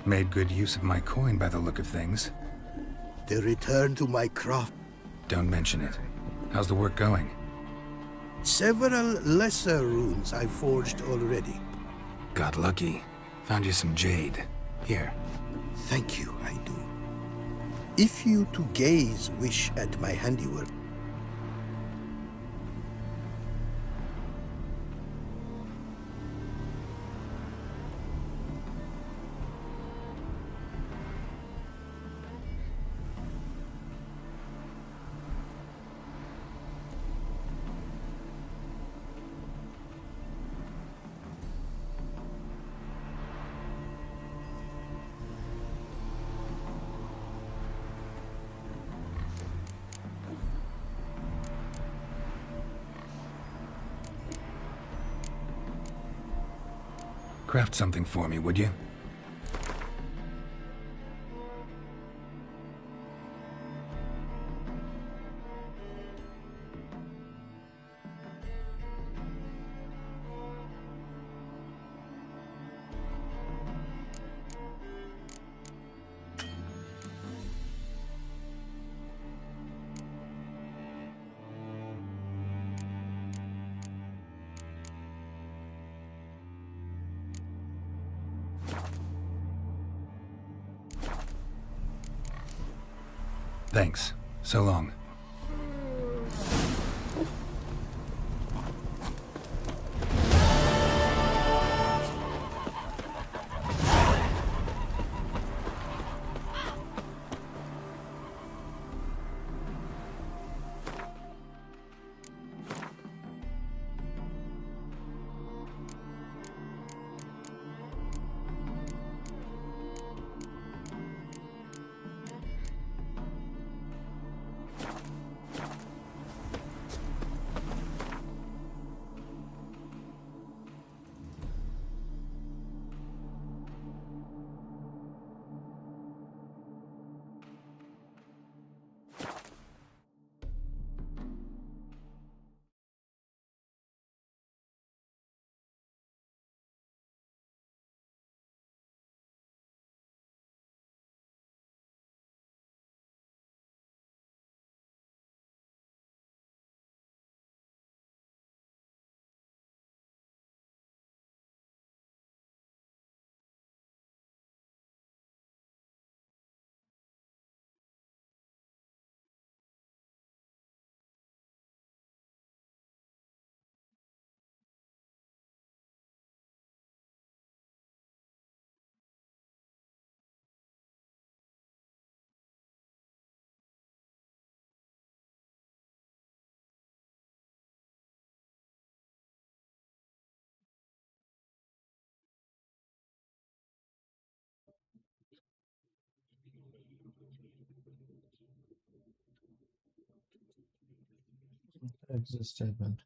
Made good use of my coin by the look of things. The return to my craft. Don't mention it. How's the work going? Several lesser runes I've forged already. Got lucky. Found you some jade. Here. Thank you, I do. If you to gaze wish at my handiwork, Craft something for me, would you? Thanks. So long. Exit statement.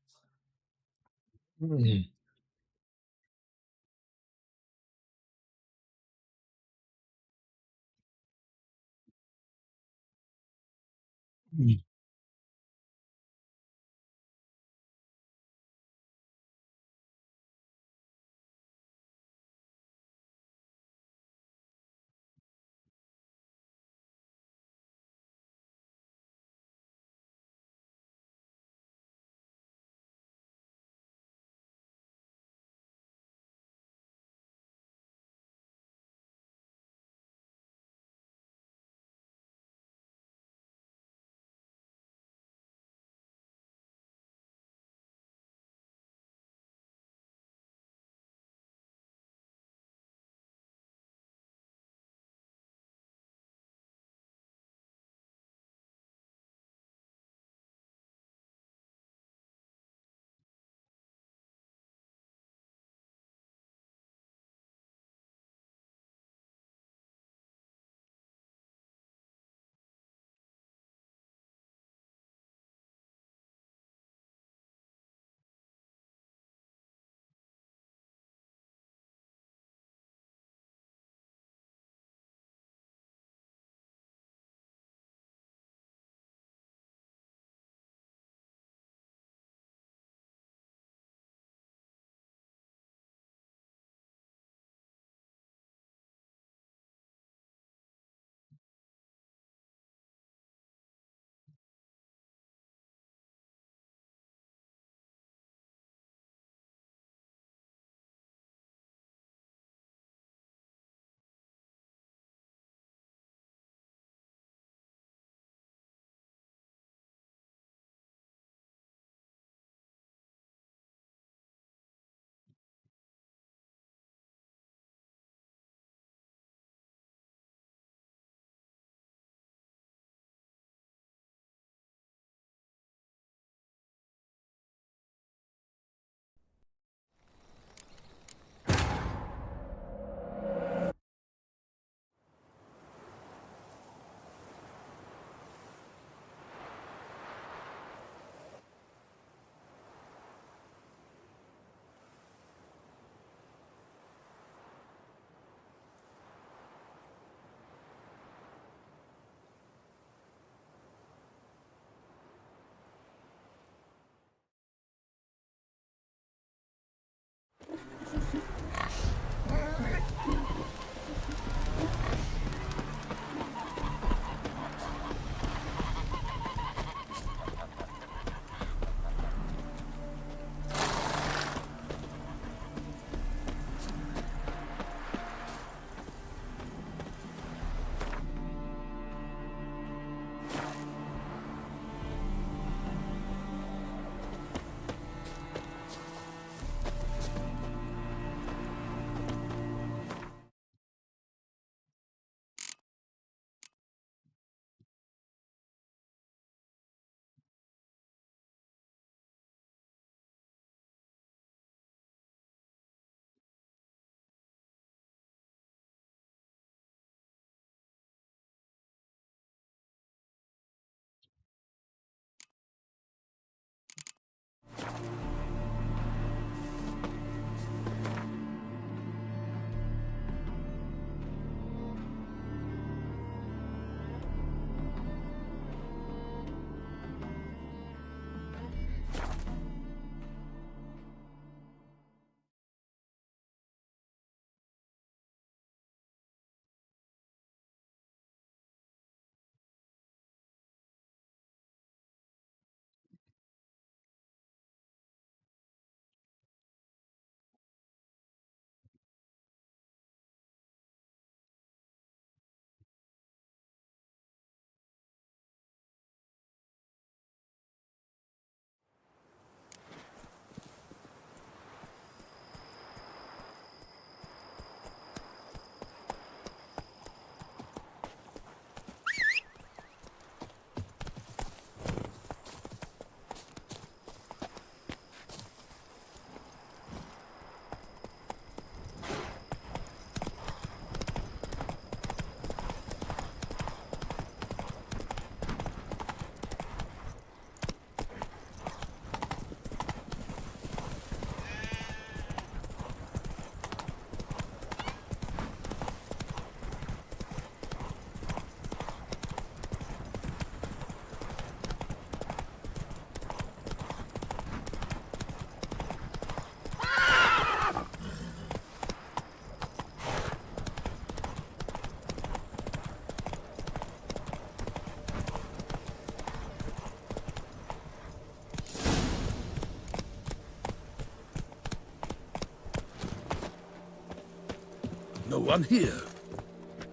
No one here.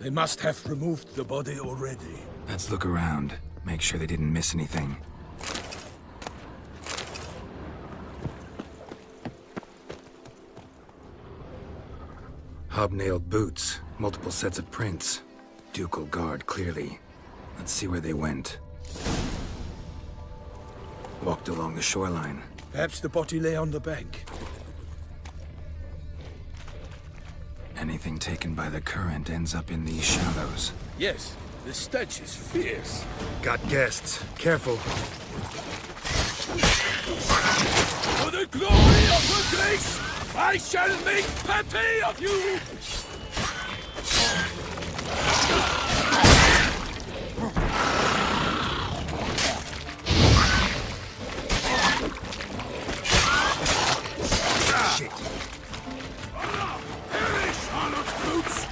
They must have removed the body already. Let's look around. Make sure they didn't miss anything. Hobnailed boots, multiple sets of prints. Ducal guard, clearly. Let's see where they went. Walked along the shoreline. Perhaps the body lay on the bank. Anything taken by the current ends up in these shallows. Yes, the stench is fierce. Got guests. Careful. For the glory of her grace, I shall make pate of you! Shit. Perish, harlot brutes!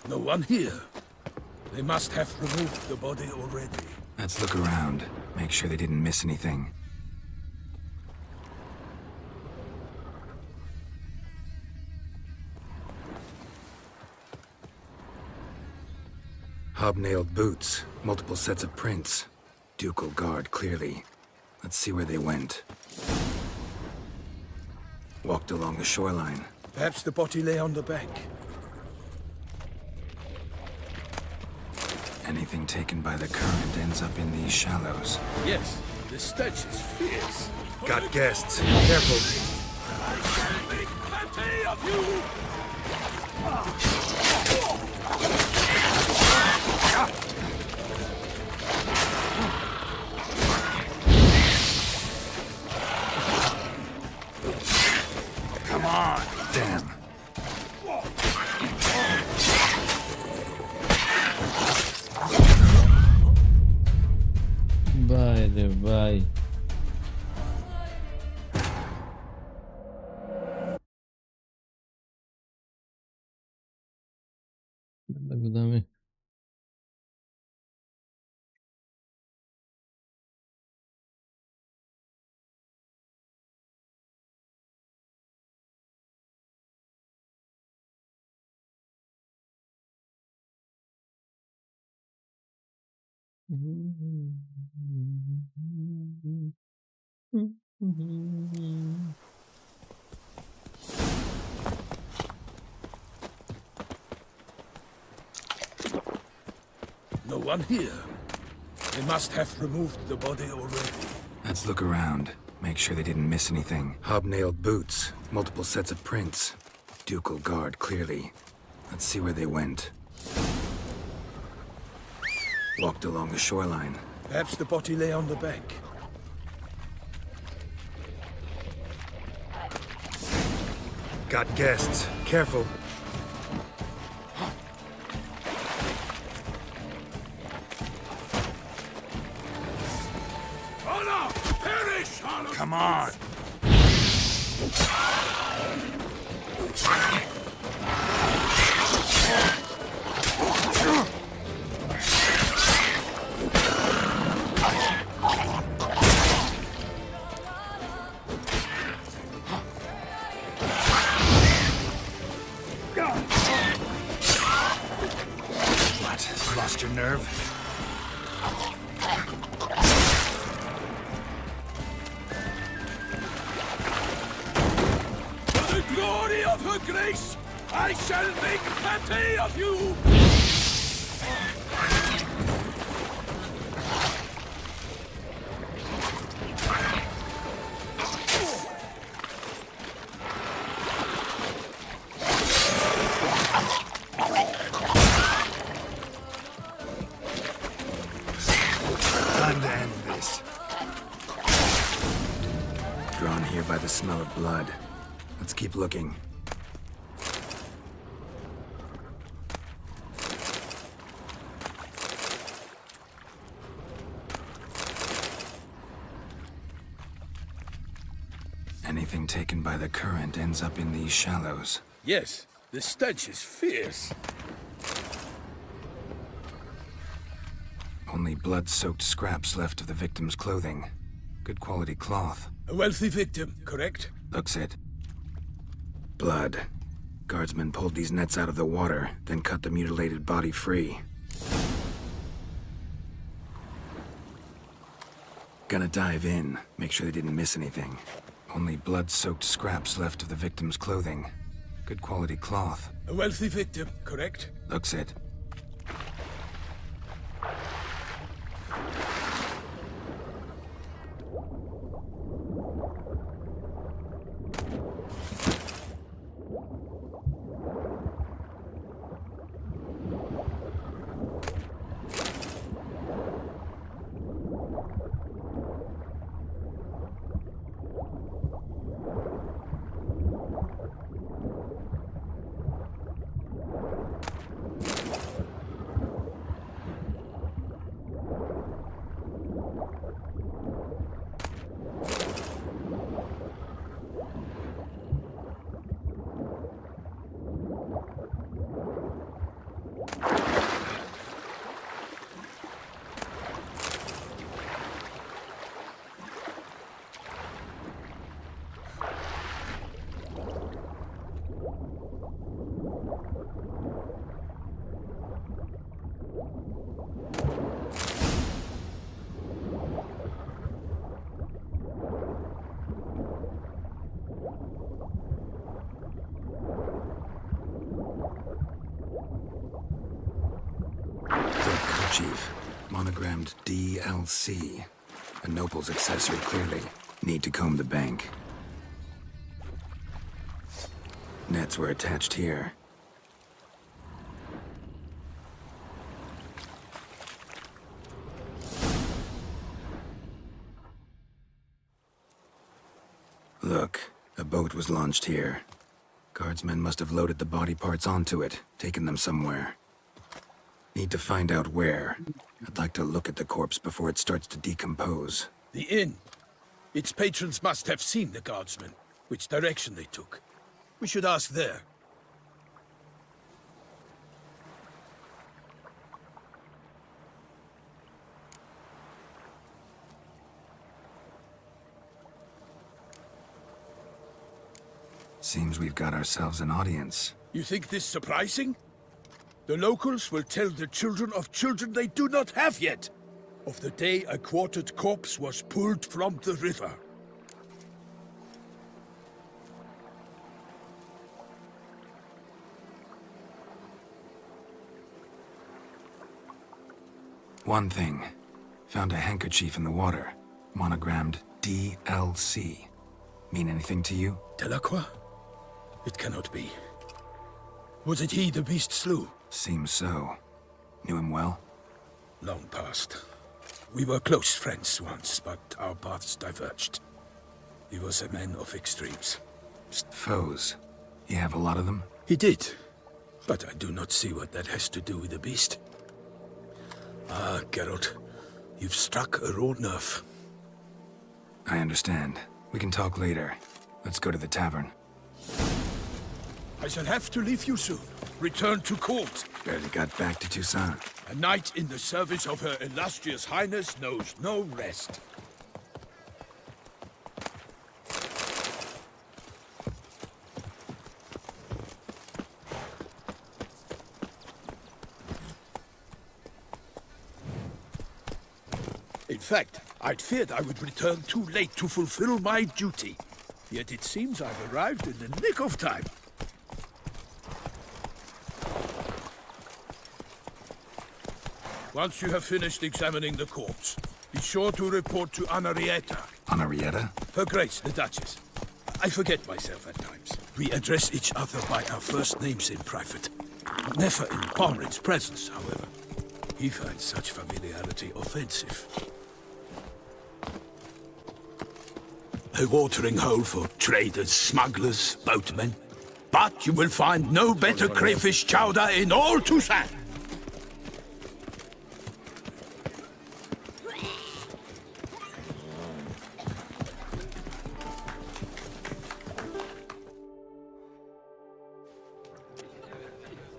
No one here. They must have removed the body already. Let's look around. Make sure they didn't miss anything. Hobnailed boots, multiple sets of prints. Ducal guard, clearly. Let's see where they went. Walked along the shoreline. Perhaps the body lay on the bank. Anything taken by the current ends up in these shallows. Yes, the stench is fierce. Got guests. Careful. I shall make pate of you! Come on. Damn. Bye de bye. Godami. No one here. They must have removed the body already. Let's look around. Make sure they didn't miss anything. Hobnailed boots, multiple sets of prints. Ducal guard, clearly. Let's see where they went. Walked along the shoreline. Perhaps the body lay on the bank. Got guests. Careful. Honor! Perish, harlot! Come on. What? Lost your nerve? For the glory of her grace, I shall make pate of you! time to end this. Drawn here by the smell of blood. Let's keep looking. Anything taken by the current ends up in these shallows. Yes, the stench is fierce. Only blood-soaked scraps left of the victim's clothing. Good quality cloth. A wealthy victim, correct? Looks it. Blood. Guardsmen pulled these nets out of the water, then cut the mutilated body free. Gonna dive in, make sure they didn't miss anything. Only blood-soaked scraps left of the victim's clothing. Good quality cloth. A wealthy victim, correct? Looks it. Chief, monogrammed DLC. A noble's accessory, clearly. Need to comb the bank. Nets were attached here. Look, a boat was launched here. Guardsmen must have loaded the body parts onto it, taken them somewhere. Need to find out where. I'd like to look at the corpse before it starts to decompose. The inn. Its patrons must have seen the guardsmen, which direction they took. We should ask there. Seems we've got ourselves an audience. You think this surprising? The locals will tell the children of children they do not have yet, of the day a quartered corpse was pulled from the river. One thing. Found a handkerchief in the water. Monogrammed DLC. Mean anything to you? Delacroix? It cannot be. Was it he the beast slew? Seems so. Knew him well? Long past. We were close friends once, but our paths diverged. He was a man of extremes. Foes? You have a lot of them? He did. But I do not see what that has to do with the beast. Ah, Geralt. You've struck a raw nerve. I understand. We can talk later. Let's go to the tavern. I shall have to leave you soon. Return to court. Barely got back to Toussaint. A knight in the service of Her Illustrious Highness knows no rest. In fact, I'd feared I would return too late to fulfill my duty. Yet it seems I've arrived in the nick of time. Once you have finished examining the corpse, be sure to report to Anarietta. Anarietta? Her Grace, the Duchess. I forget myself at times. We address each other by our first names in private. Never in Palmerin's presence, however. He finds such familiarity offensive. A watering hole for traders, smugglers, boatmen. But you will find no better crayfish chowder in all Toussaint.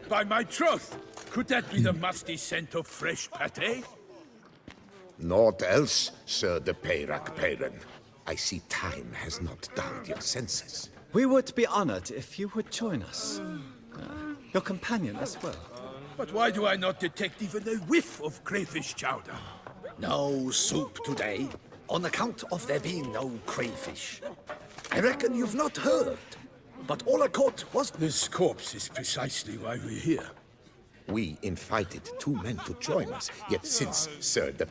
By my troth, could that be the musty scent of fresh pâté? Naught else, Sir de Paradoxical. I see time has not dulled your senses. We would be honored if you would join us. Your companion as well. But why do I not detect even a whiff of crayfish chowder? No soup today, on account of there being no crayfish. I reckon you've not heard, but all I caught was... This corpse is precisely why we're here. We invited 2 men to join us, yet since Sir de...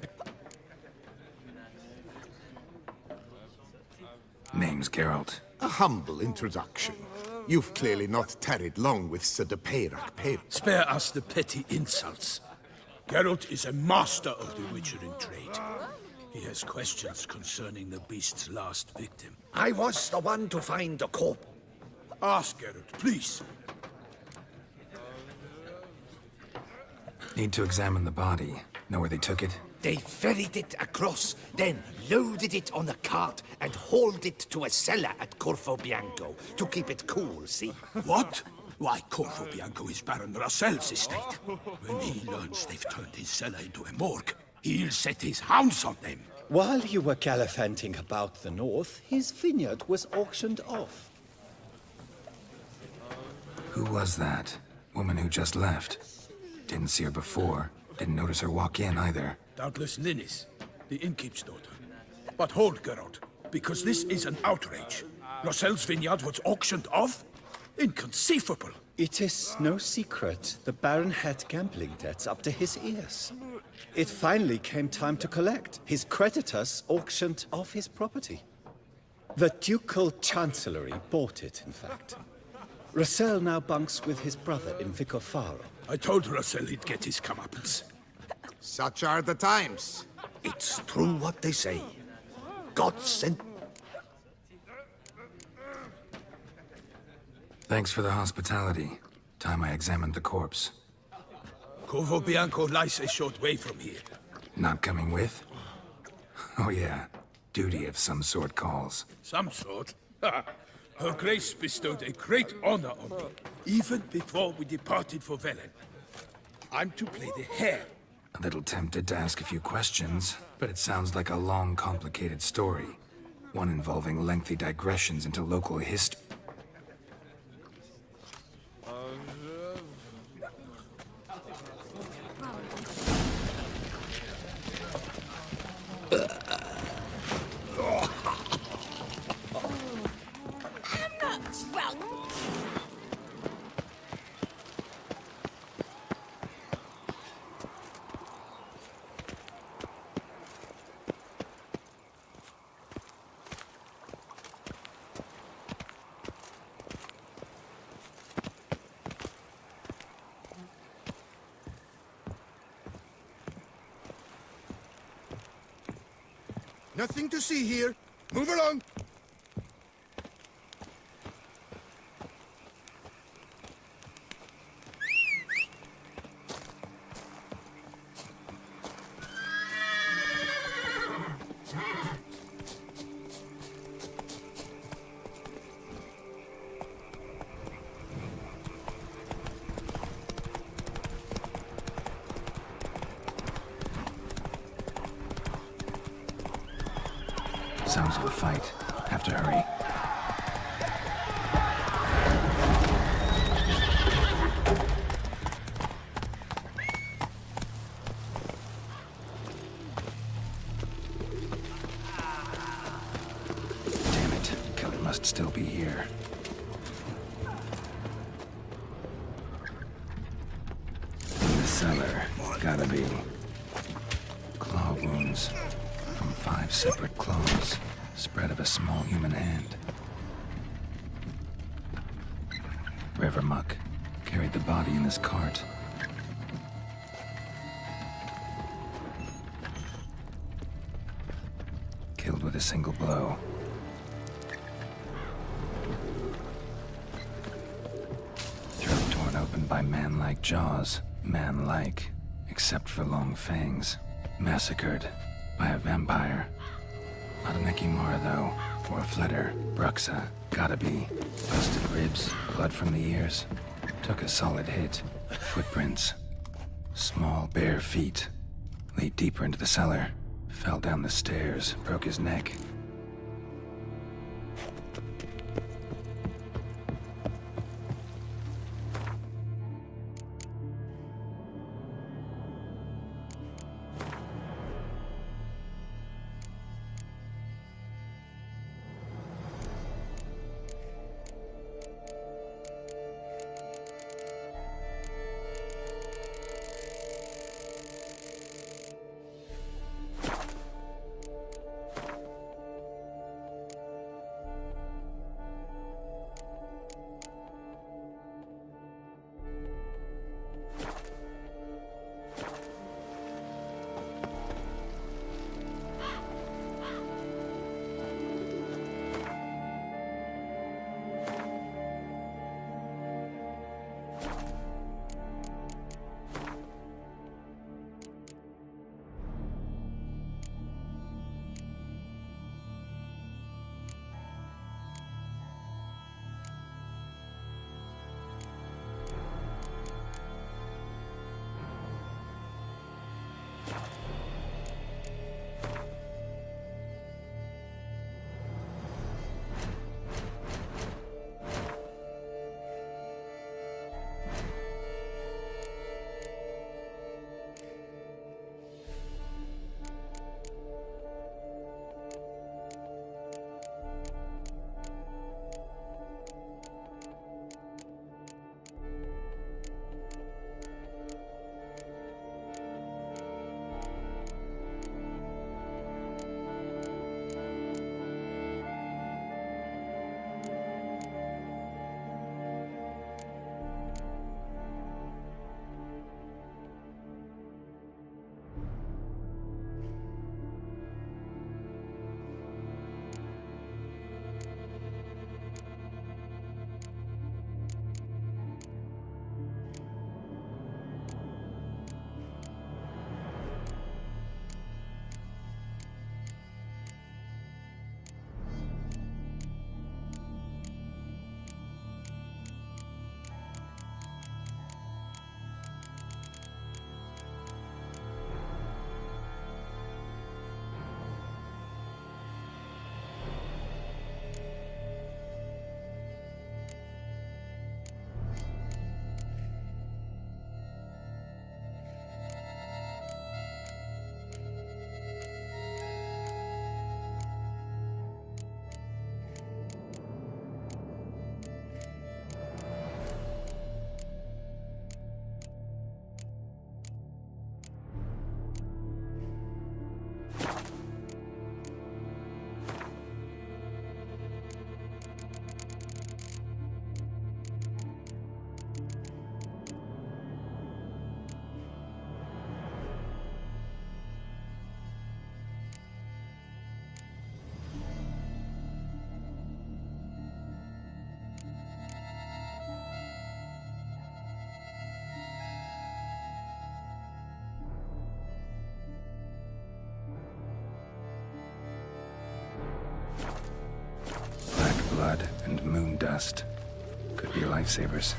Name's Geralt. A humble introduction. You've clearly not tarried long with Sir de Paradoxical. Spare us the petty insults. Geralt is a master of the witchering trade. He has questions concerning the beast's last victim. I was the one to find the corpse. Ask Geralt, please. Need to examine the body. Know where they took it? They ferried it across, then loaded it on a cart and hauled it to a cellar at Corvo Bianco to keep it cool, see? What? Why, Corvo Bianco is Baron Russell's estate. When he learns they've turned his cellar into a morgue, he'll set his hounds on them. While you were gallivanting about the north, his vineyard was auctioned off. Who was that? Woman who just left. Didn't see her before. Didn't notice her walk in either. Doubtless Linnis, the innkeep's daughter. But hold, Geralt, because this is an outrage. Russell's vineyard was auctioned off? Inconceivable. It is no secret the Baron had gambling debts up to his ears. It finally came time to collect. His creditors auctioned off his property. The Ducal Chancellery bought it, in fact. Russell now bunks with his brother in Vicofaro. I told Russell he'd get his comeuppance. Such are the times. It's true what they say. God sent... Thanks for the hospitality. Time I examined the corpse. Corvo Bianco lies a short way from here. Not coming with? Oh yeah, duty of some sort calls. Some sort? Her Grace bestowed a great honor on me, even before we departed for Velen. I'm to play the hare. A little tempted to ask a few questions, but it sounds like a long, complicated story. One involving lengthy digressions into local history. Nothing to see here. Move along. Sounds of a fight. Have to hurry. Damn it. Killer must still be here. In the cellar. Gotta be. Claw wounds. From 5 separate claws, spread of a small human hand. River muck carried the body in this cart. Killed with a single blow. opened by man-like jaws. Man-like, except for long fangs. Massacred by a vampire. Not an Ekimar, though, or a Fletter. Bruxa, gotta be. Busted ribs, blood from the ears. Took a solid hit. Footprints. Small, bare feet. Lead deeper into the cellar. Fell down the stairs, broke his neck. Blood and moon dust. Could be lifesavers.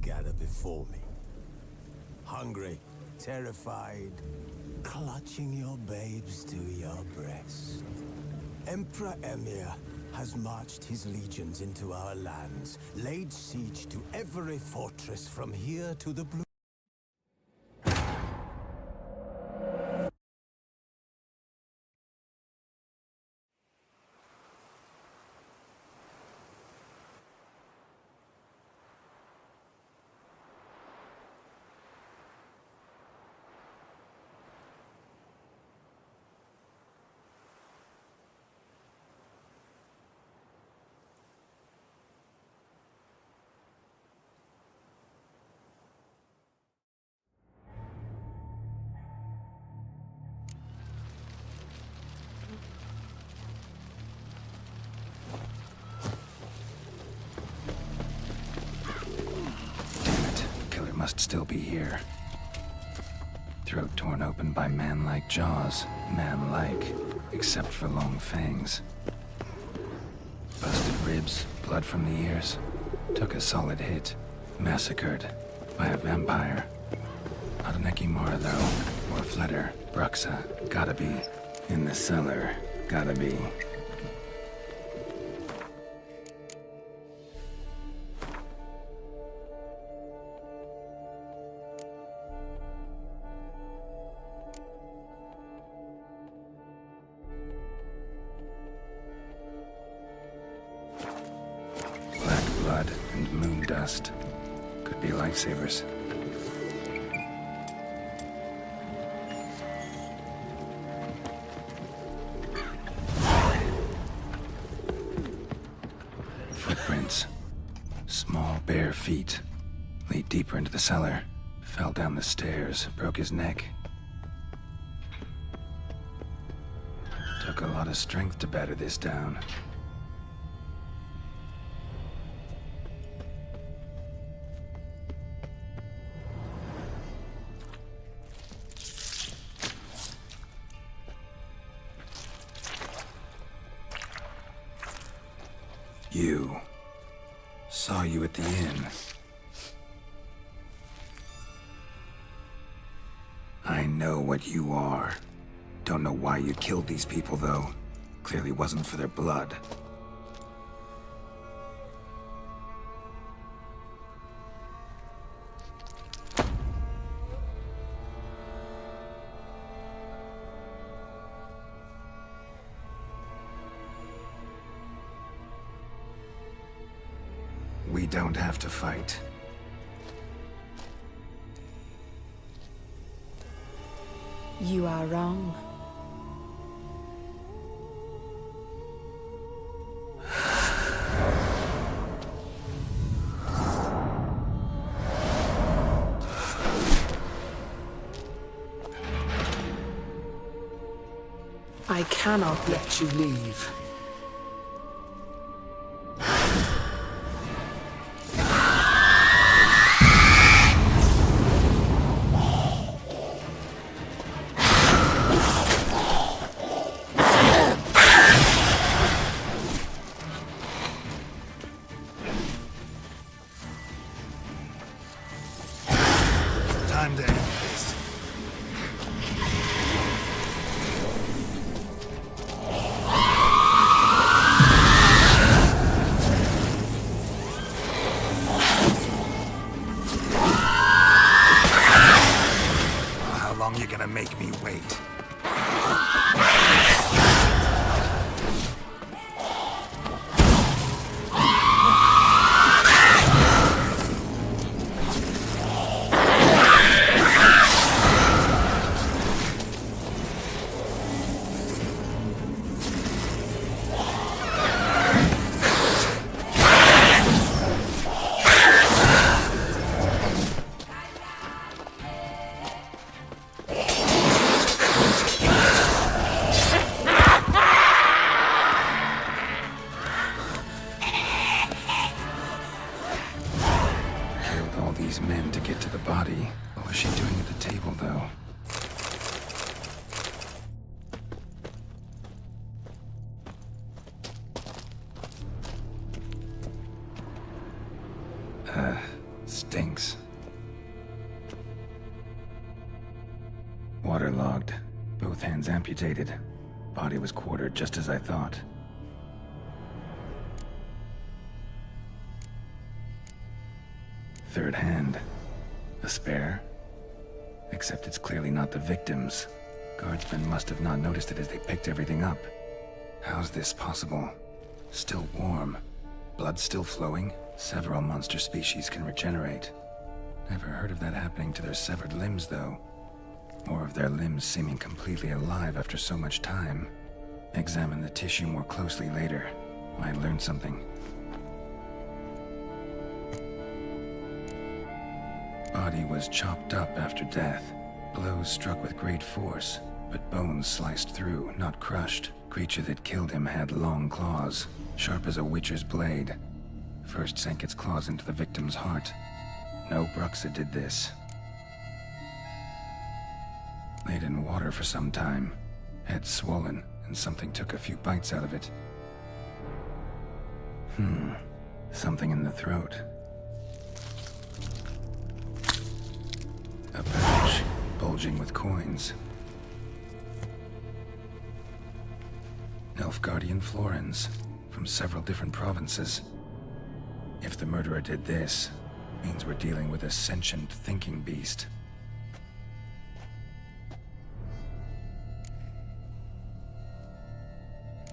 gather before me. Hungry, terrified, clutching your babes to your breast. Emperor Emir has marched his legions into our lands, laid siege to every fortress from here to the blue. Must still be here. Throat torn open by man-like jaws. Man-like, except for long fangs. Busted ribs, blood from the ears. Took a solid hit. Massacred by a vampire. Not an Ekimara, though. Or Fletter. Bruxa. Gotta be. In the cellar. Gotta be. Blood and moon dust. Could be lifesavers. Footprints. Small, bare feet. Lead deeper into the cellar. Fell down the stairs, broke his neck. Took a lot of strength to batter this down. You. Saw you at the inn. I know what you are. Don't know why you killed these people, though. Clearly wasn't for their blood. We don't have to fight. You are wrong. I cannot let you leave. Time to end this. How long you gonna make me wait? These men to get to the body. What was she doing at the table, though? stinks. Waterlogged. Both hands amputated. Body was quartered just as I thought. Third hand. A spare? Except it's clearly not the victim's. Guardsmen must have not noticed it as they picked everything up. How's this possible? Still warm. Blood still flowing? Several monster species can regenerate. Never heard of that happening to their severed limbs, though. Or of their limbs seeming completely alive after so much time. Examine the tissue more closely later. Might learn something. Body was chopped up after death. Blows struck with great force, but bones sliced through, not crushed. Creature that killed him had long claws, sharp as a witcher's blade. First sank its claws into the victim's heart. No Bruxa did this. Laid in water for some time. Head swollen, and something took a few bites out of it. Something in the throat. A pouch, bulging with coins. Nilfgaardian florins, from several different provinces. If the murderer did this, means we're dealing with a sentient thinking beast.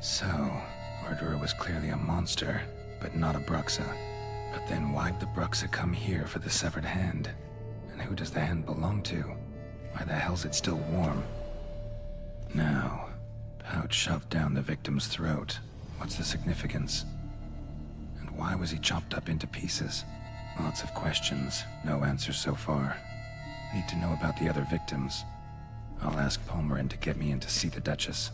So, murderer was clearly a monster, but not a Bruxa. But then why'd the Bruxa come here for the severed hand? And who does the hand belong to? Why the hell's it still warm? Now, pouch shoved down the victim's throat. What's the significance? And why was he chopped up into pieces? Lots of questions, no answers so far. Need to know about the other victims. I'll ask Palmerin to get me in to see the Duchess.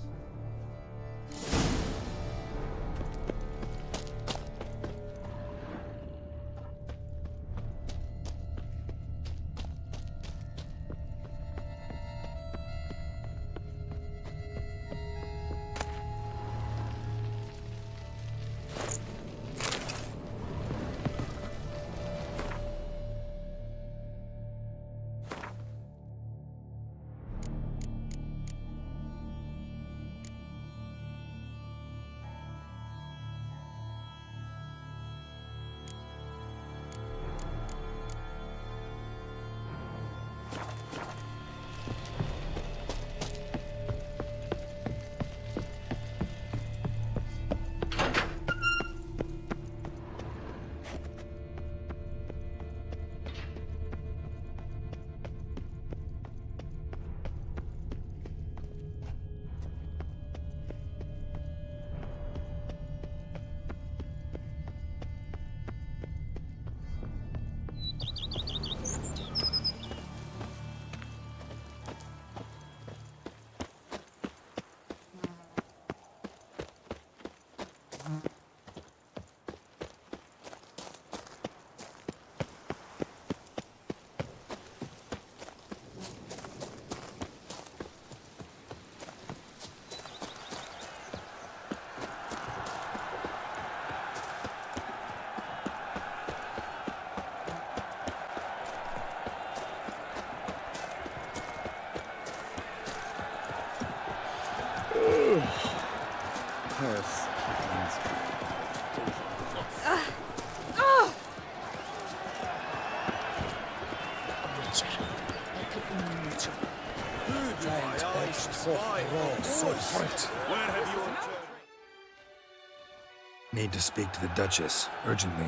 Need to speak to the Duchess, urgently.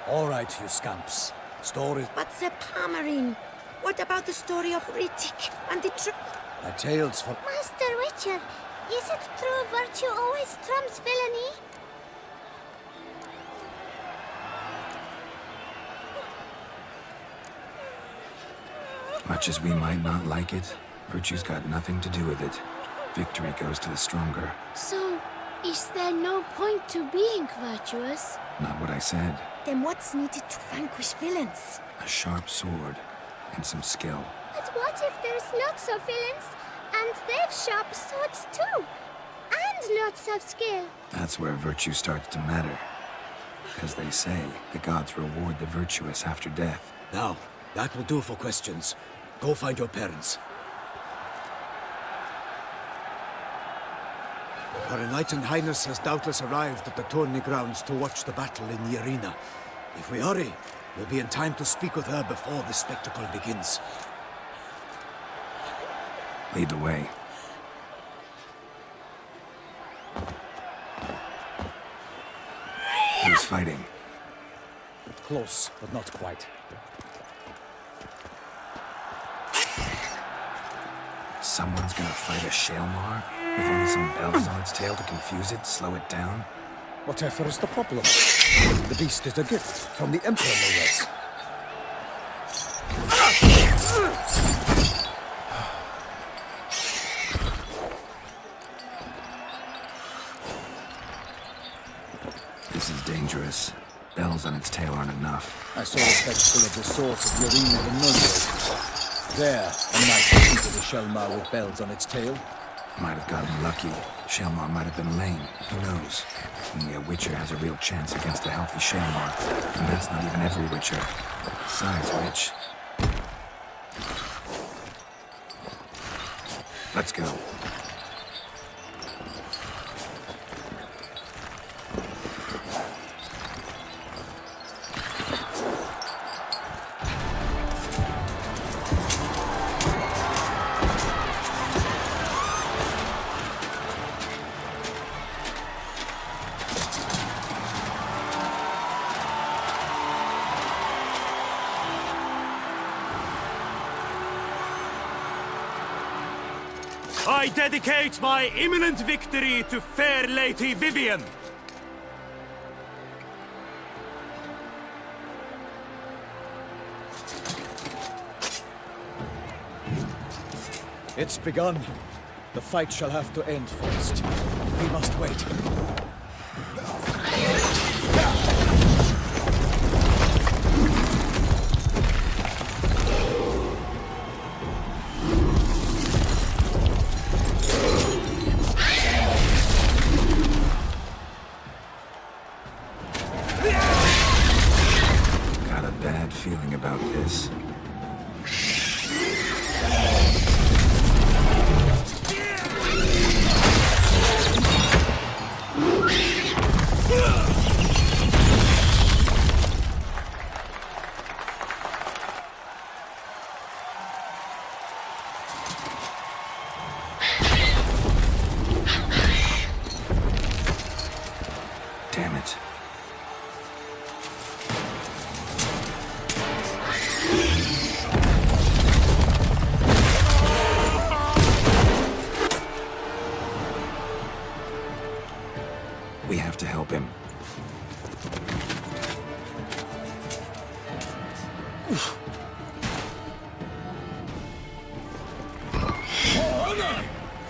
All right, you scamps. Story. But the Palmerin, what about the story of Rittik and the My tales for... Master Witcher, is it true virtue always trumps villainy? Much as we might not like it, virtue's got nothing to do with it. Victory goes to the stronger. So, is there no point to being virtuous? Not what I said. Then what's needed to vanquish villains? A sharp sword and some skill. But what if there's lots of villains and they've sharp swords too? And lots of skill? That's where virtue starts to matter. Because they say the gods reward the virtuous after death. Now, that will do for questions. Go find your parents. Her Enlightened Highness has doubtless arrived at the tourney grounds to watch the battle in the arena. If we hurry, we'll be in time to speak with her before the spectacle begins. Lead the way. Who's fighting? Close, but not quite. Someone's gonna fight a Shalmar? With only some bells on its tail to confuse it, slow it down? Whatever is the problem? The beast is a gift from the Emperor, no less. This is dangerous. Bells on its tail aren't enough. I saw a spectacle of the sort at the arena in Nunwood. There, a knight defeated a Shalmar with bells on its tail. Might have gotten lucky. Shalmar might have been lame. Who knows? Only a Witcher has a real chance against a healthy Shalmar. And that's not even every Witcher. Besides which... Let's go. I dedicate my imminent victory to fair Lady Vivian. It's begun. The fight shall have to end first. We must wait. Got a bad feeling about this. Damn it. We have to help him.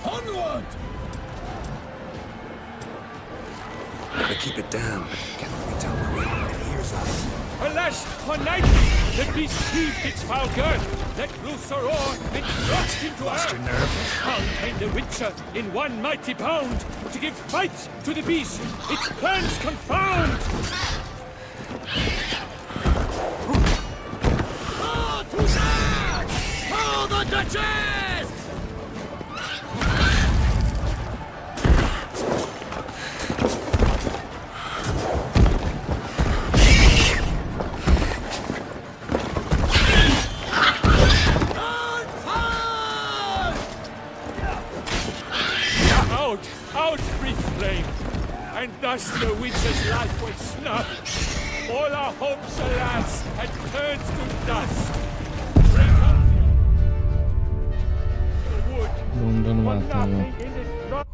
Onward! Gotta keep it down. Can't really tell where we are when it hears us. Alas, tonight, the beast heaved its foul girth, let loose her roar, and thrust into Lost her. your nerve? Down came the Witcher in one mighty bound to give fight to the beast, its plans confound. Oh, to that! Oh, the Duchess! Out, brief flame! And thus the Witcher's life was snuffed. All our hopes, alas, had turned to dust. Bundan matan va.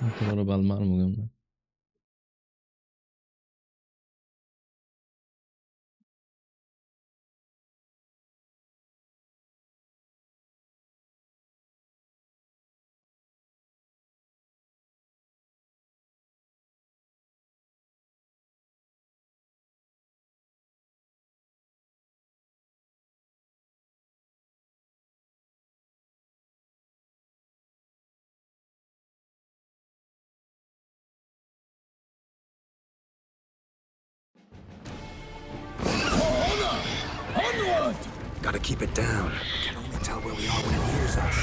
Inte vara ballmarm Gotta keep it down. Can only tell where we are when it hears us.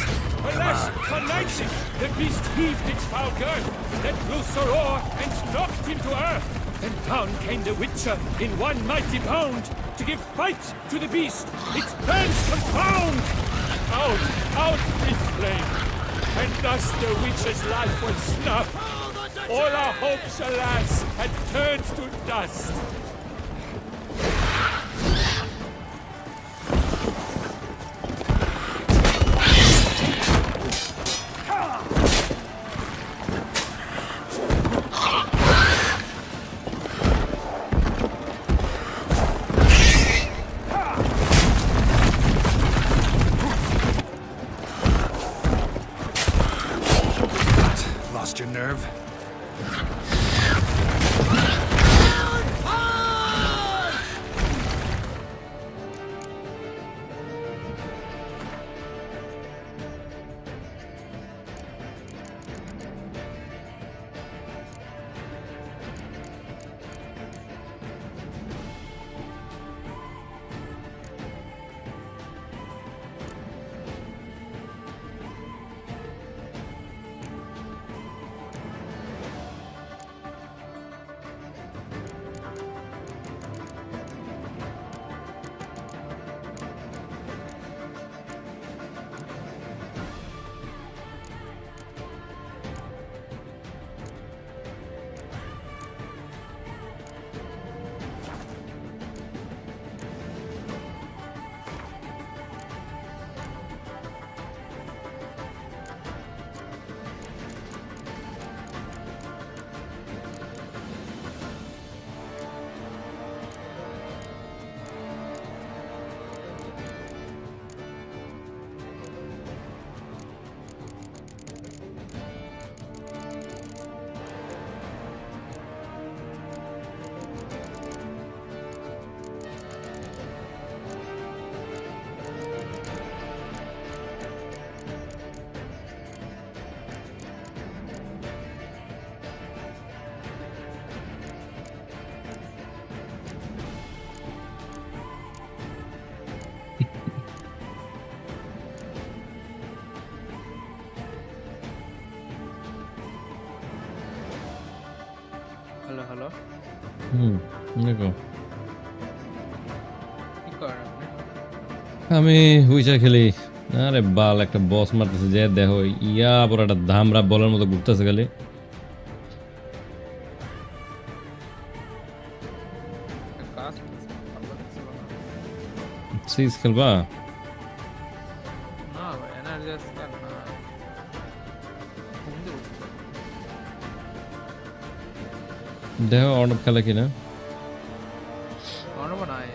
Alas, connighting! The beast heaved its foul girth, let loose a roar, and knocked him to earth. Then down came the Witcher in one mighty bound to give fight to the beast. Its plans confound! Out, out it flame, and thus the Witcher's life was snuffed. All our hopes, alas, had turned to dust. Lost your nerve? Hello দেখো আমি হুইচা খেলি। আরে বাল একটা বস মারতেছে যে দেখো ইয়া পুরো একটা ধামরা বলের মতো ঘুরতেছে খালি। সিজ খেলবা? না ভাই এনার্জি আছে না দেখো অর্ডার খেলা কিনা। অর্ডার নাই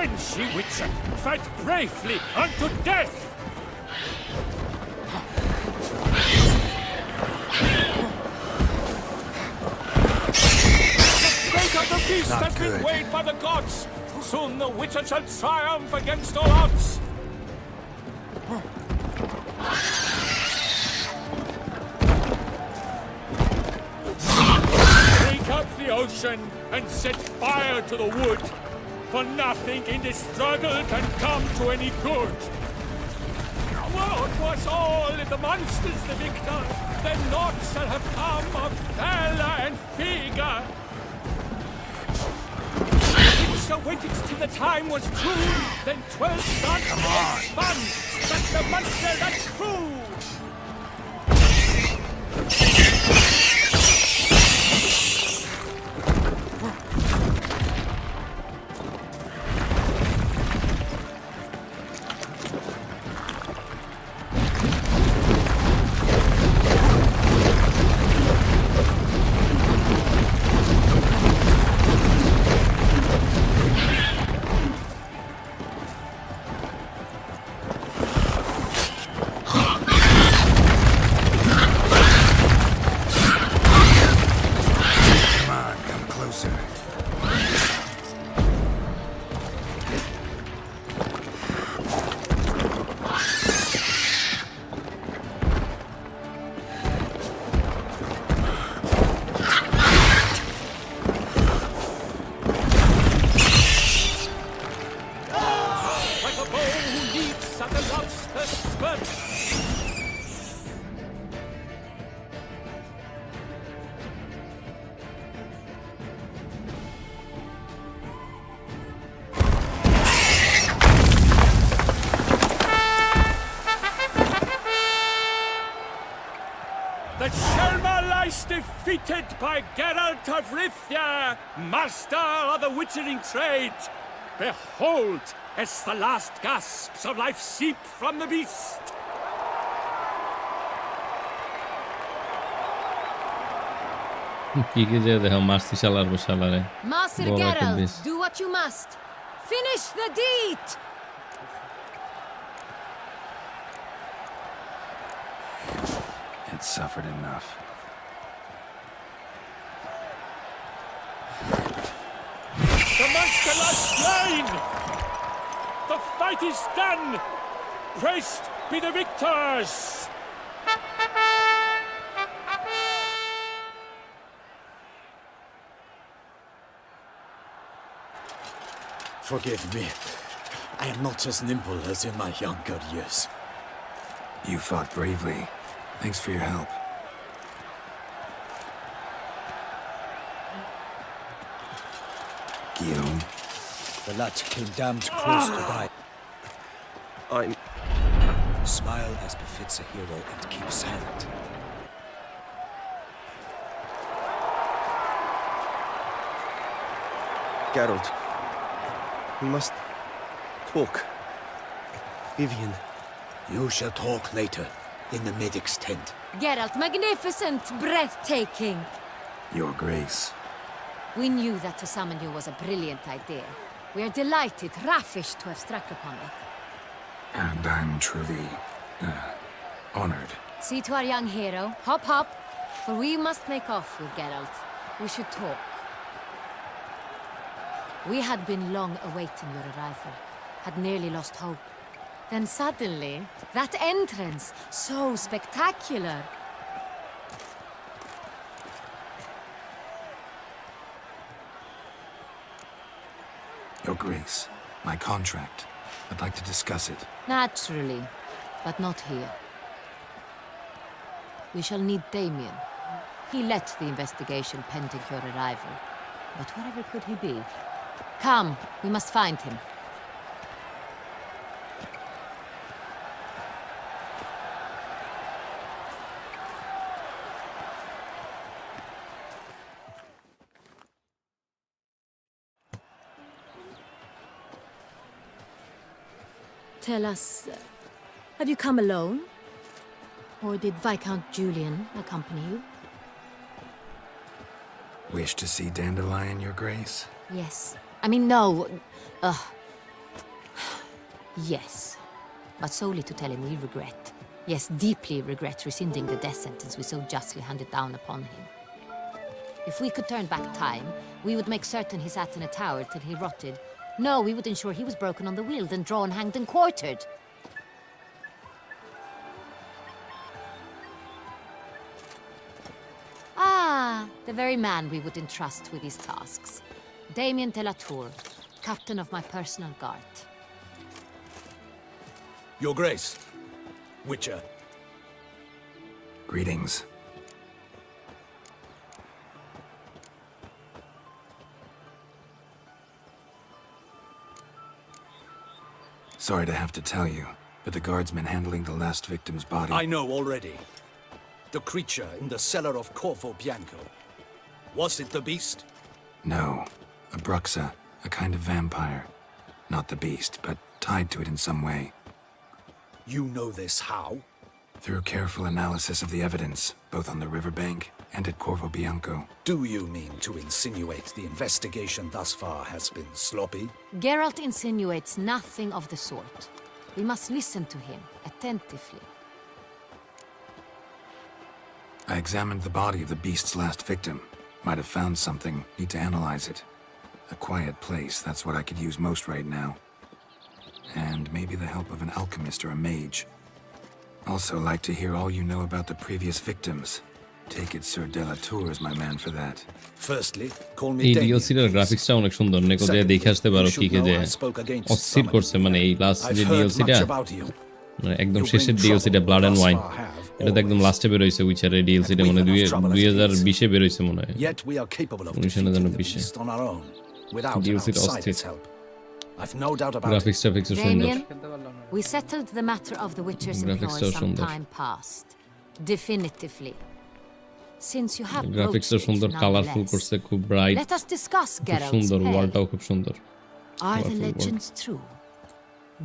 Avenge ye, Witcher! Fight bravely unto death! The fate of the beast Not has been good. weighed by the gods! Soon the Witcher shall triumph against all odds! Break up the ocean and set fire to the wood, for nothing in this struggle can come to any good. What was all if the monster's the victor? Then naught shall have come of valor and vigor. So waited till the time was true, then 12 stars spun, such the monster that crew. The Shelma lies defeated by Geralt of Rivia, master of the witchering trade. Behold, as the last gasps of life seep from the beast. কি কি যে দেখো মারছি শালার বসালারে Master বড় একটা Geralt, বেশ। do what you must. Finish the deed! It suffered enough. The monster lies slain! The fight is done! Praised be the victors! Forgive me. I am not as nimble as in my younger years. You fought bravely. Thanks for your help. Guillaume. The lad came damned close to die. I'm... Smile as befits a hero and keep silent. Geralt. We must... talk. Vivian. You shall talk later, in the medic's tent. Geralt, magnificent, breathtaking. Your Grace. We knew that to summon you was a brilliant idea. We are delighted, ravished to have struck upon it. And I'm truly... honored. See to our young hero. Hop, hop. For we must make off with Geralt. We should talk. We had been long awaiting your arrival. Had nearly lost hope. Then suddenly, that entrance, so spectacular. Your Grace, my contract. I'd like to discuss it. Naturally, but not here. We shall need Damien. He led the investigation pending your arrival. But wherever could he be? Come, we must find him. Tell us, have you come alone? Or did Viscount Julian accompany you? Wish to see Dandelion, Your Grace? Yes. I mean, no. Yes, but solely to tell him we regret. Yes, deeply regret rescinding the death sentence we so justly handed down upon him. If we could turn back time, we would make certain he sat in a tower till he rotted. No, we would ensure he was broken on the wheel, then drawn, hanged, and quartered. Ah, the very man we would entrust with these tasks. Damien de la Tour, captain of my personal guard. Your Grace, Witcher. Greetings. Sorry to have to tell you, but the guardsmen handling the last victim's body... I know already. The creature in the cellar of Corvo Bianco. Was it the beast? No. A bruxa, a kind of vampire. Not the beast, but tied to it in some way. You know this how? Through careful analysis of the evidence, both on the riverbank and at Corvo Bianco. Do you mean to insinuate the investigation thus far has been sloppy? Geralt insinuates nothing of the sort. We must listen to him attentively. I examined the body of the beast's last victim. Might have found something, need to analyze it. A quiet place, that's what I could use most right now. And maybe the help of an alchemist or a mage. Also like to hear all you know about the previous victims. Take it Sir de la Tour is my man for that. Firstly, call me এই Damien. ডিএলসিটার গ্রাফিক্সটা অনেক সুন্দর নেকো দিয়ে দেখে আসতে পারো কি কে যে অস্থির করছে মানে এই লাস্ট যে ডিএলসিটা মানে একদম শেষের ডিএলসিটা ব্লাড এন্ড ওয়াইন এটা তো একদম লাস্টে বের হইছে উইচারের ডিএলসিটা মানে 2020 এ বের হইছে মনে হয় 19 ডিএলসিটা অস্থির গ্রাফিক্সটা ফিক্স সুন্দর We settled the matter of the Witcher's employ some time past. Definitively. Since you have গ্রাফিক্সটা সুন্দর কালারফুল করছে খুব bright let us discuss Geralt's সুন্দর ওয়ালটাও খুব সুন্দর Are the legends true?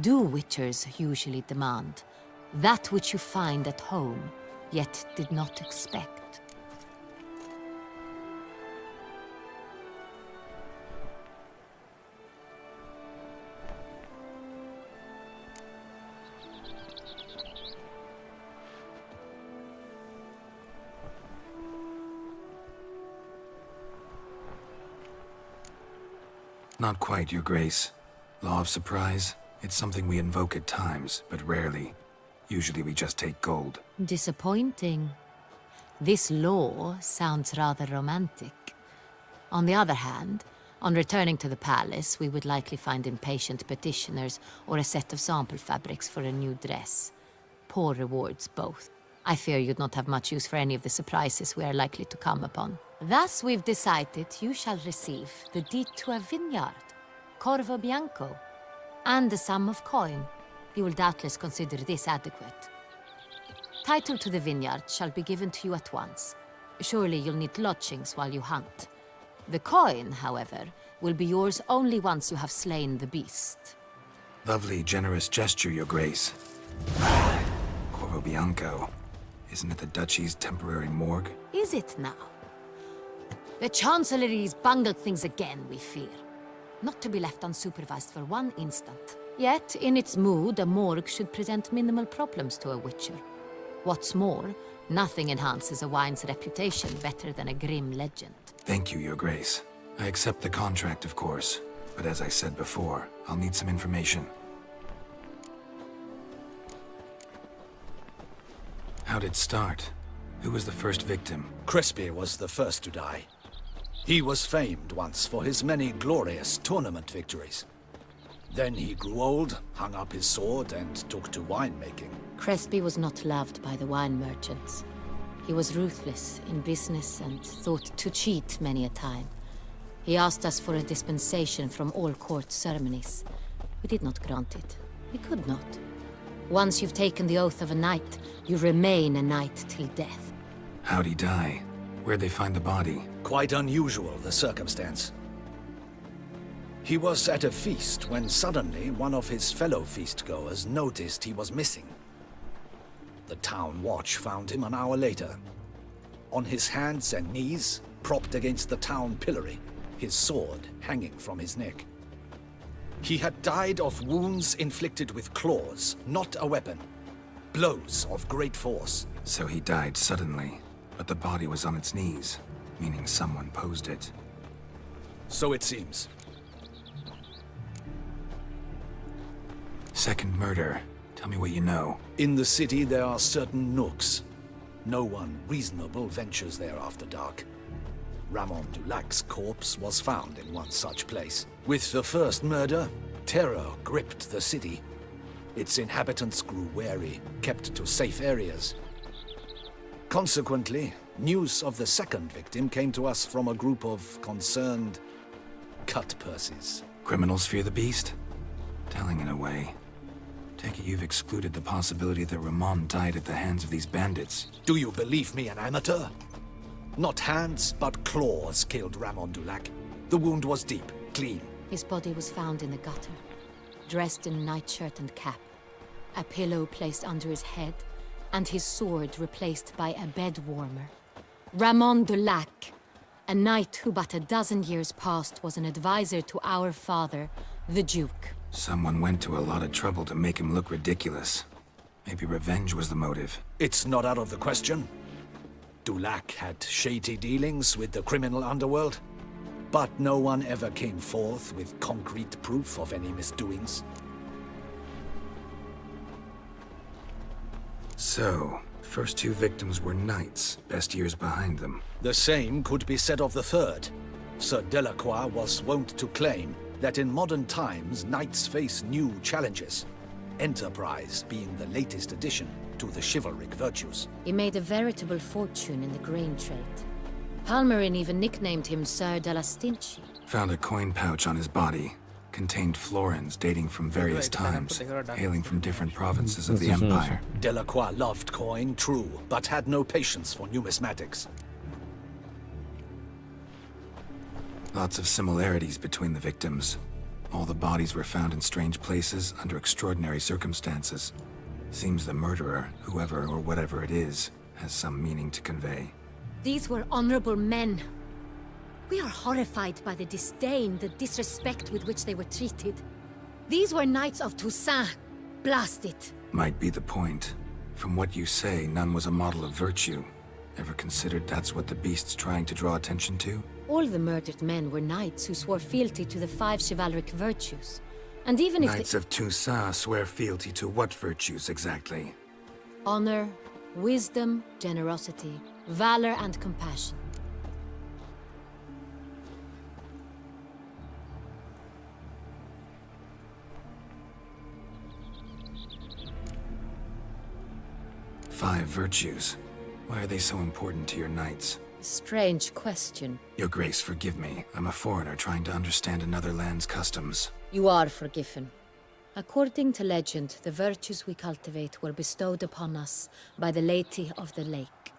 Do Witchers usually demand that which you find at home yet did not expect? Not quite, Your Grace. Law of surprise, it's something we invoke at times, but rarely. Usually we just take gold. Disappointing. This law sounds rather romantic. On the other hand, on returning to the palace, we would likely find impatient petitioners or a set of sample fabrics for a new dress. Poor rewards both. I fear you'd not have much use for any of the surprises we are likely to come upon. Thus, we've decided you shall receive the deed to a vineyard, Corvo Bianco, and the sum of coin. You will doubtless consider this adequate. Title to the vineyard shall be given to you at once. Surely you'll need lodgings while you hunt. The coin, however, will be yours only once you have slain the beast. Lovely, generous gesture, Your Grace. Corvo Bianco. Isn't it the Duchy's temporary morgue? Is it now? The Chancellery's bungled things again, we fear. Not to be left unsupervised for one instant. Yet, in its mood, a morgue should present minimal problems to a Witcher. What's more, nothing enhances a wine's reputation better than a grim legend. Thank you, Your Grace. I accept the contract, of course. But as I said before, I'll need some information. How'd it start? Who was the first victim? Crespi was the first to die. He was famed once for his many glorious tournament victories. Then he grew old, hung up his sword, and took to winemaking. Crespi was not loved by the wine merchants. He was ruthless in business and thought to cheat many a time. He asked us for a dispensation from all court ceremonies. We did not grant it. We could not. Once you've taken the oath of a knight, you remain a knight till death. How'd he die? Where'd they find the body? Quite unusual, the circumstance. He was at a feast when suddenly one of his fellow feastgoers noticed he was missing. The town watch found him an hour later. On his hands and knees, propped against the town pillory, his sword hanging from his neck. He had died of wounds inflicted with claws, not a weapon. Blows of great force. So he died suddenly, but the body was on its knees, meaning someone posed it. So it seems. Second murder. Tell me what you know. In the city there are certain nooks. No one reasonable ventures there after dark. Ramon Dulac's corpse was found in one such place. With the first murder, terror gripped the city. Its inhabitants grew wary, kept to safe areas. Consequently, news of the second victim came to us from a group of concerned cut-purses. Criminals fear the beast? Telling in a way. Take it you've excluded the possibility that Ramon died at the hands of these bandits. Do you believe me an amateur? Not hands, but claws killed Ramon Dulac. The wound was deep, clean. His body was found in the gutter, dressed in nightshirt and cap, a pillow placed under his head, and his sword replaced by a bed warmer. Ramon Dulac, a knight who but a dozen years past was an advisor to our father, the Duke. Someone went to a lot of trouble to make him look ridiculous. Maybe revenge was the motive. It's not out of the question. Dulac had shady dealings with the criminal underworld, but no one ever came forth with concrete proof of any misdoings. So, first two victims were knights, best years behind them. The same could be said of the third. Sir Delacroix was wont to claim that in modern times knights face new challenges, enterprise being the latest addition to the chivalric virtues. He made a veritable fortune in the grain trade. Palmerin even nicknamed him Sir della Stinci. Found a coin pouch on his body. Contained florins dating from various times, hailing from different provinces of the Empire. Delacroix loved coin, true, but had no patience for numismatics. Lots of similarities between the victims. All the bodies were found in strange places under extraordinary circumstances. Seems the murderer, whoever or whatever it is, has some meaning to convey. These were honorable men. We are horrified by the disdain, the disrespect with which they were treated. These were knights of Toussaint. Blast it. Might be the point. From what you say, none was a model of virtue. Ever considered that's what the beast's trying to draw attention to? All the murdered men were knights who swore fealty to the 5 chivalric virtues. And even if Knights of Toussaint swear fealty to what virtues exactly? honor, wisdom, generosity, valor, and compassion. Five virtues. Why are they so important to your knights? Strange question. Your Grace, forgive me. I'm a foreigner trying to understand another land's customs. You are forgiven. According to legend, the virtues we cultivate were bestowed upon us by the Lady of the Lake.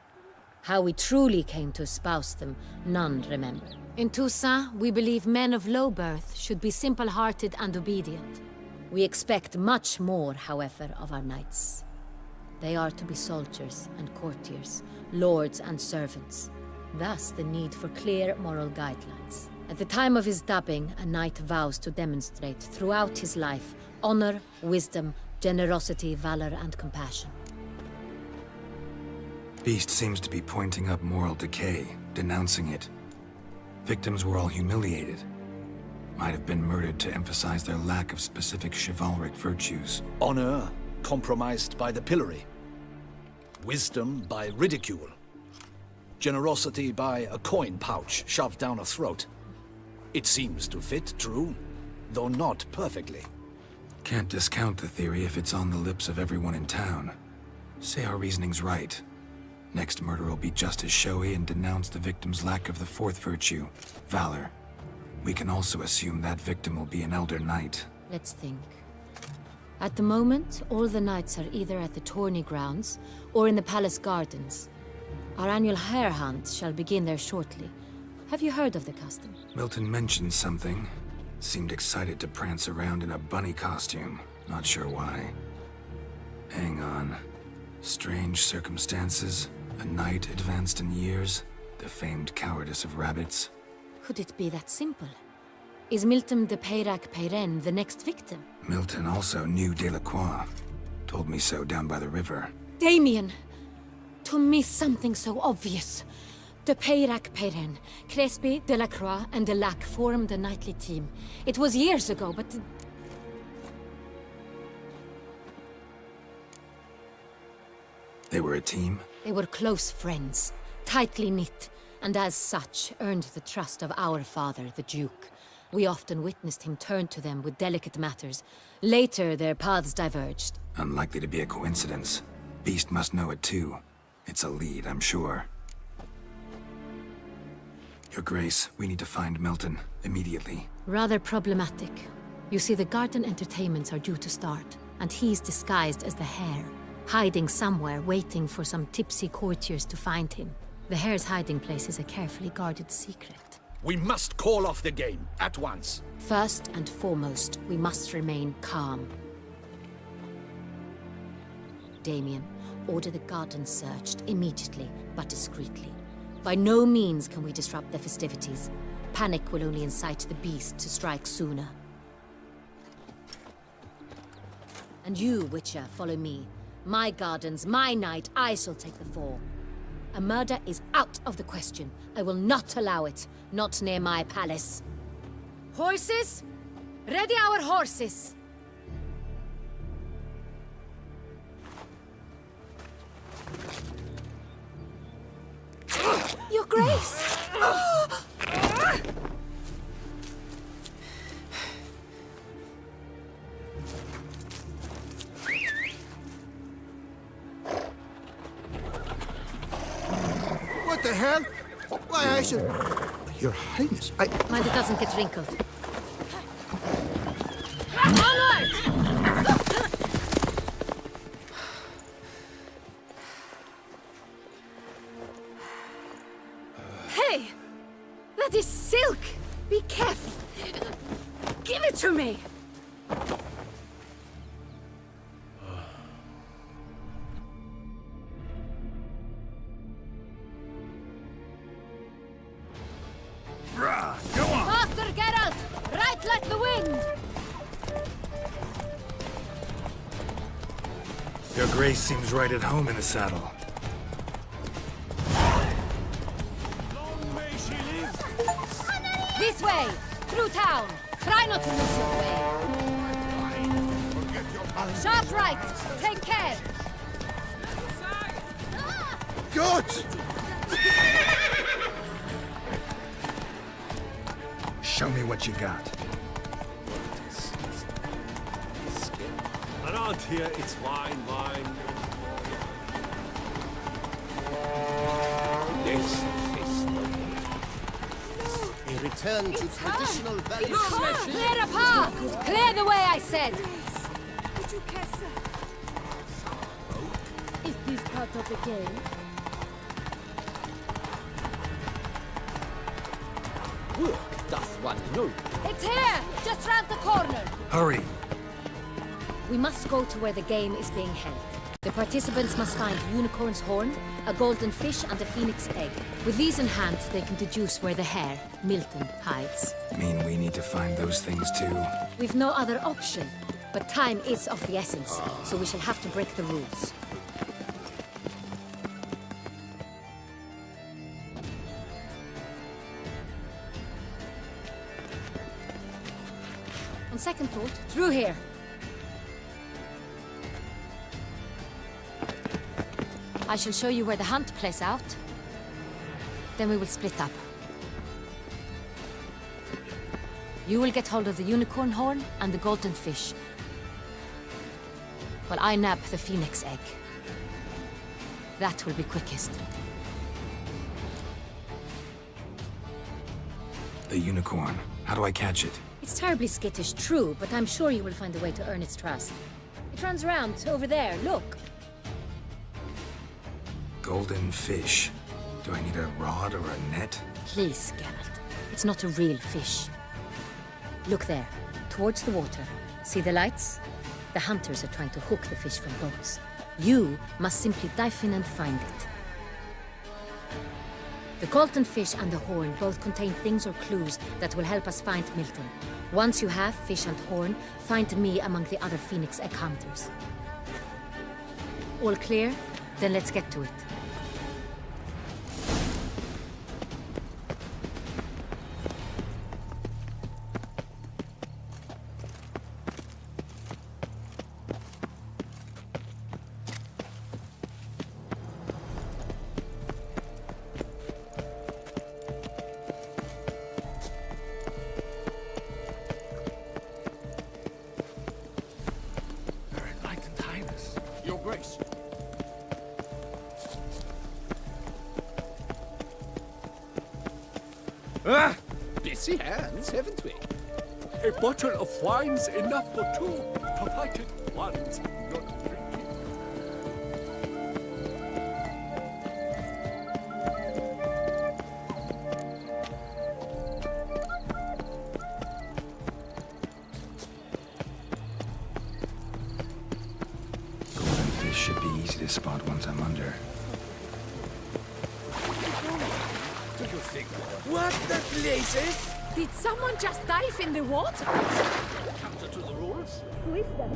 How we truly came to espouse them, none remember. In Toussaint, we believe men of low birth should be simple-hearted and obedient. We expect much more, however, of our knights. They are to be soldiers and courtiers, lords and servants. Thus, the need for clear moral guidelines. At the time of his dubbing, a knight vows to demonstrate throughout his life honor, wisdom, generosity, valor, and compassion. Beast seems to be pointing up moral decay, denouncing it. Victims were all humiliated. Might have been murdered to emphasize their lack of specific chivalric virtues. Honor compromised by the pillory. Wisdom by ridicule. Generosity by a coin pouch shoved down a throat. It seems to fit, true, though not perfectly. Can't discount the theory if it's on the lips of everyone in town. Say our reasoning's right. Next murder will be just as showy and denounce the victim's lack of the fourth virtue, valor. We can also assume that victim will be an elder knight. Let's think. At the moment, all the knights are either at the tourney grounds or in the palace gardens. Our annual hare hunt shall begin there shortly. Have you heard of the custom? Milton mentioned something. Seemed excited to prance around in a bunny costume. Not sure why. Hang on. Strange circumstances. A knight advanced in years. The famed cowardice of rabbits. Could it be that simple? Is Milton de Peyrac-Peyren the next victim? Milton also knew Delacroix. Told me so down by the river. Damien! To miss something so obvious. De Peyrac-Peyren, Crespi, Delacroix, and Delac formed a knightly team. It was years ago, but... They were a team? They were close friends, tightly knit, and as such earned the trust of our father, the Duke. We often witnessed him turn to them with delicate matters. Later, their paths diverged. Unlikely to be a coincidence. Beast must know it too. It's a lead, I'm sure. Your Grace, we need to find Milton, immediately. Rather problematic. You see, the garden entertainments are due to start, and he's disguised as the Hare, hiding somewhere, waiting for some tipsy courtiers to find him. The Hare's hiding place is a carefully guarded secret. We must call off the game, at once. First and foremost, we must remain calm. Damien, order the garden searched immediately, but discreetly. By no means can we disrupt the festivities. Panic will only incite the beast to strike sooner. And you, Witcher, follow me. My gardens, my night, I shall take the fall. A murder is out of the question. I will not allow it. Not near my palace. Horses? Ready our horses! Your Grace! What the hell? Why, I should... Your Highness, Mind it doesn't get wrinkled. Onward! Hey! That is silk! Be careful! Give it to me! Faster, Geralt! Right like the wind! Your Grace seems right at home in the saddle. This way! Through town! Try not to lose your way! Sharp right! Take care! Good! Show me what you got. Around here, it's wine. Yes, a return to traditional values. Clear a path! Clear the way, I said! Is this part of the game? Work doth one know. It's here! Just round the corner! Hurry! We must go to where the game is being held. The participants must find a unicorn's horn, a golden fish, and a phoenix egg. With these in hand, they can deduce where the Hare, Milton, hides. Mean we need to find those things too? We've no other option. But time is of the essence, so we shall have to break the rules. On second thought, through here. I shall show you where the hunt plays out. Then we will split up. You will get hold of the unicorn horn and the golden fish, while I nab the phoenix egg. That will be quickest. The unicorn. How do I catch it? It's terribly skittish, true, but I'm sure you will find a way to earn its trust. It runs around over there, look. Golden fish. Do I need a rod or a net? Please, Geralt. It's not a real fish. Look there, towards the water. See the lights? The hunters are trying to hook the fish from boats. You must simply dive in and find it. The Colton fish and the horn both contain things or clues that will help us find Milton. Once you have fish and horn, find me among the other Phoenix Egg hunters. All clear? Then let's get to it. Your Grace. Ah! Busy hands, haven't we? A bottle of wine's enough for two, provided one's not drinking. Golden fish should be easy to spot once I'm under. Do you think? What the blazes? Did someone just dive in the water? Counter to the rules? Who is that?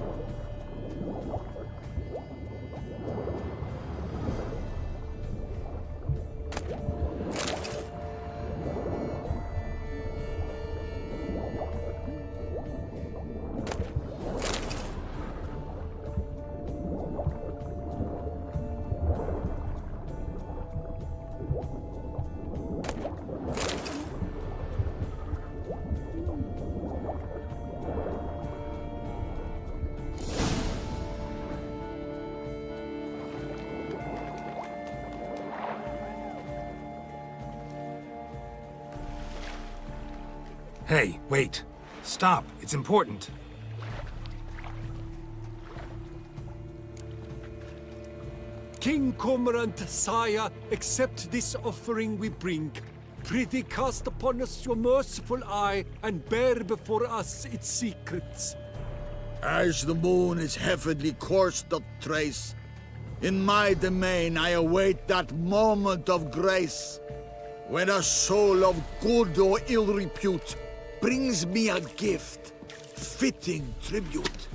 Hey, wait. Stop. It's important. King Cormorant, sire, accept this offering we bring. Prithee cast upon us your merciful eye, and bear before us its secrets. As the moon its heavenly course doth trace, in my domain I await that moment of grace, when a soul of good or ill repute brings me a gift, fitting tribute.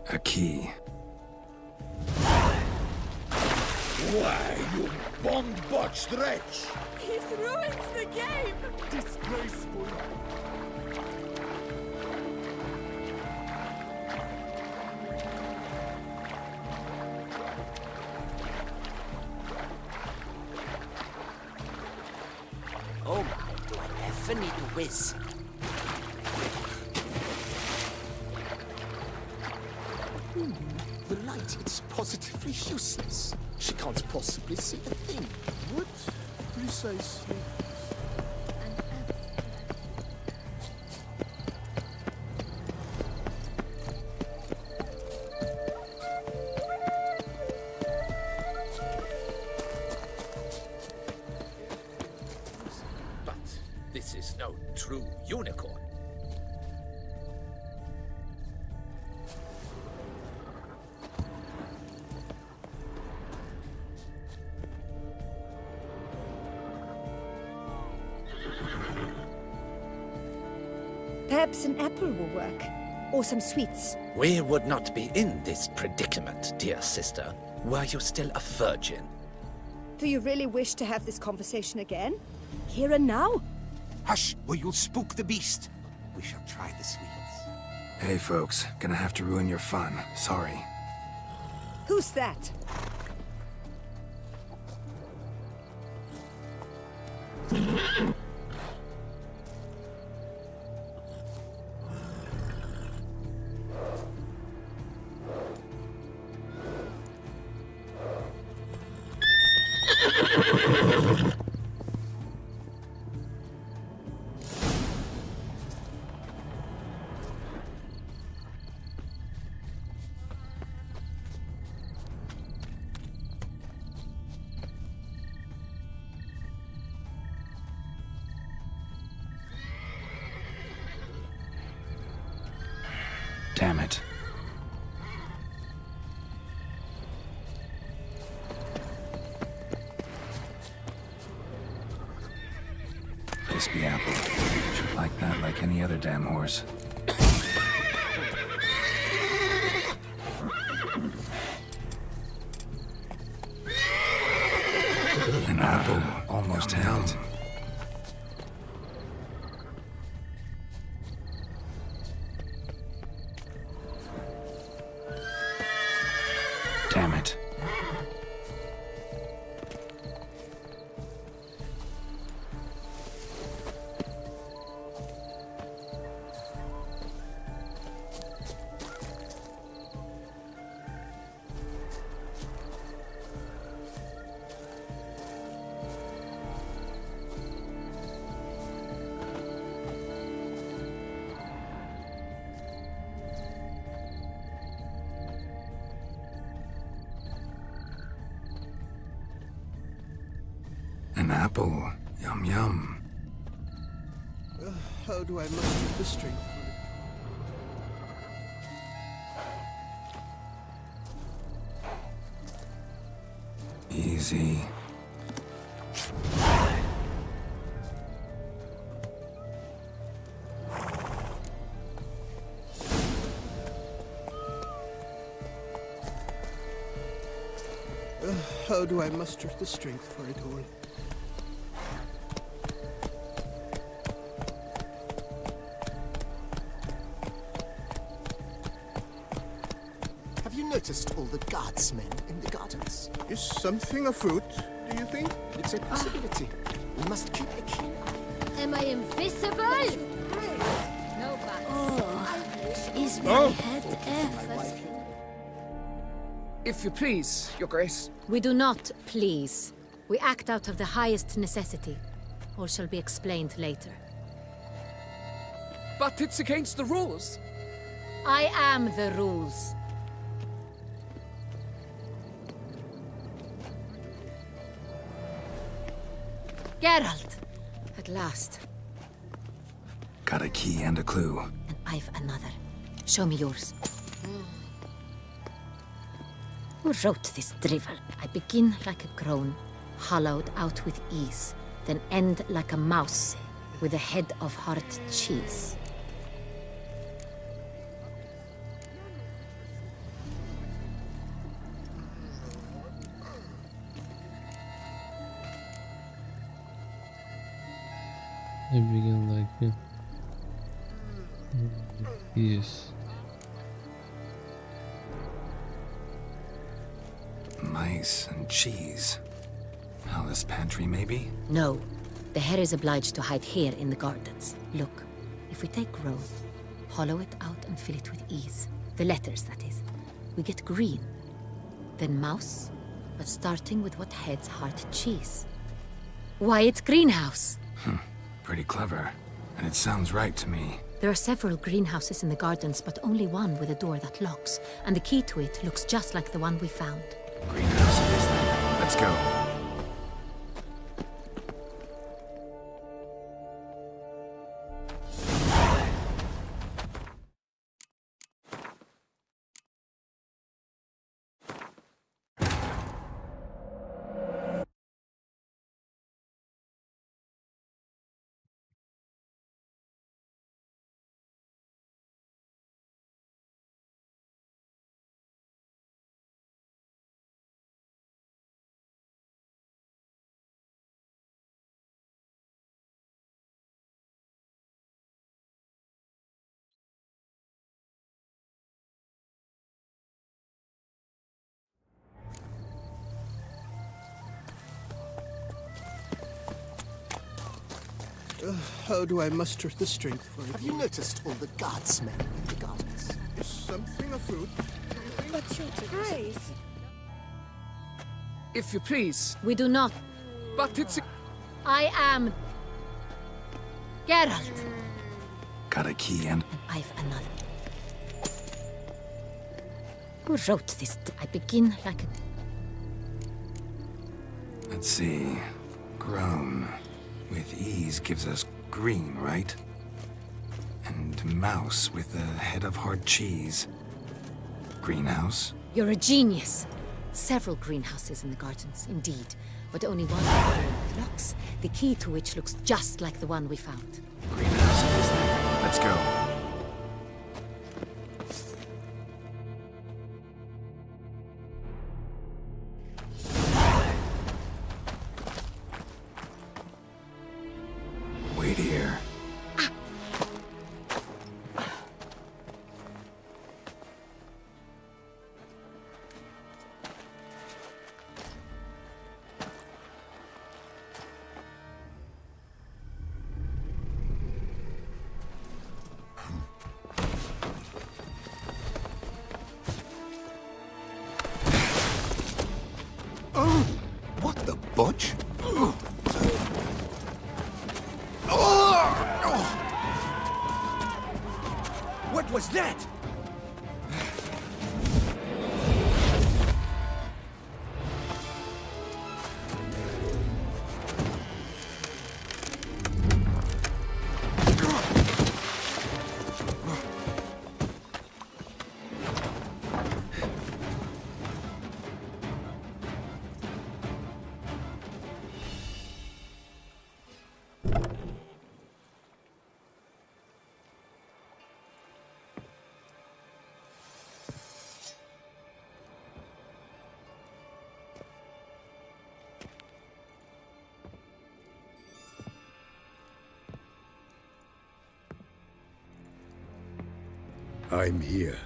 A key. Why, you bond-botched wretch! He's ruined the game! Disgraceful. Oh my, do I ever need to whiz? The light, it's positively useless. She can't possibly see a thing. What precisely? But this is no true unicorn. Perhaps an apple will work. Or some sweets. We would not be in this predicament, dear sister, were you still a virgin. Do you really wish to have this conversation again? Here and now? Hush, or you'll spook the beast. We shall try the sweets. Hey folks, gonna have to ruin your fun. Sorry. Who's that? Damn it. like any other damn horse. An apple almost held. Damn it. An apple. Yum yum. How do I muster the strength for it? Easy. How do I muster the strength for it all? Have you noticed all the guardsmen in the gardens? Is something afoot, do you think? It's a possibility. We must keep a keen eye. Am I invisible? No, but... Oh, is my Oh. head ever... If you please, Your Grace. We do not please. We act out of the highest necessity. All shall be explained later. But it's against the rules. I am the rules. Geralt! At last. Got a key and a clue. And I've another. Show me yours. Who wrote this drivel? I begin like a groan, hollowed out with ease, then end like a mouse with a head of hard cheese. I begin like yes. Mice and cheese. Palace pantry, maybe? No. The hare is obliged to hide here in the gardens. Look, if we take roe, hollow it out and fill it with ease. The letters, that is. We get green. Then mouse, but starting with what heads heart cheese. Why, it's greenhouse! Pretty clever. And it sounds right to me. There are several greenhouses in the gardens, but only one with a door that locks, and the key to it looks just like the one we found. Greenhouse it is then. Let's go. How do I muster the strength for it? Have you noticed all the guardsmen in the gardens? Is something afoot? But Your Grace... If you please. We do not. But it's... I am... Geralt! Got a key and... And I've another. Who wrote this? I begin like a... Let's see. Grown. With ease gives us green, right? And mouse with a head of hard cheese. Greenhouse? You're a genius. Several greenhouses in the gardens, indeed. But only one with locks, the key to which looks just like the one we found. Greenhouse it is then. What was that? I'm here.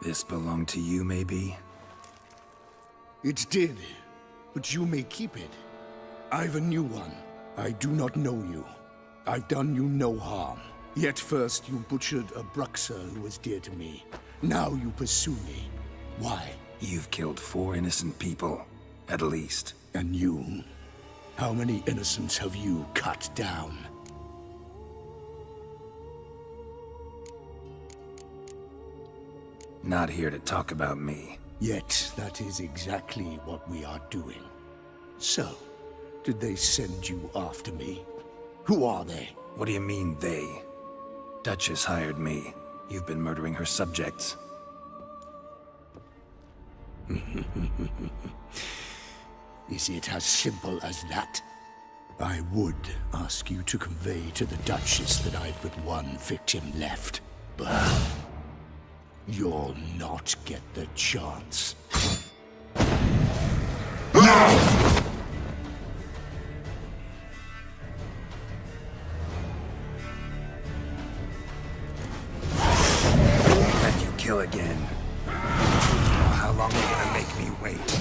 This belonged to you, maybe? It did, but you may keep it. I've a new one. I do not know you. I've done you no harm. Yet first you butchered a Bruxer who was dear to me. Now you pursue me. Why? You've killed 4 innocent people, at least. And you? How many innocents have you cut down? Not here to talk about me. Yet that is exactly what we are doing. So, did they send you after me? Who are they? What do you mean, they? Duchess hired me. You've been murdering her subjects. Is it as simple as that? I would ask you to convey to the Duchess that I've but one victim left, but you'll not get the chance. Let you kill again. How long are you gonna make me wait?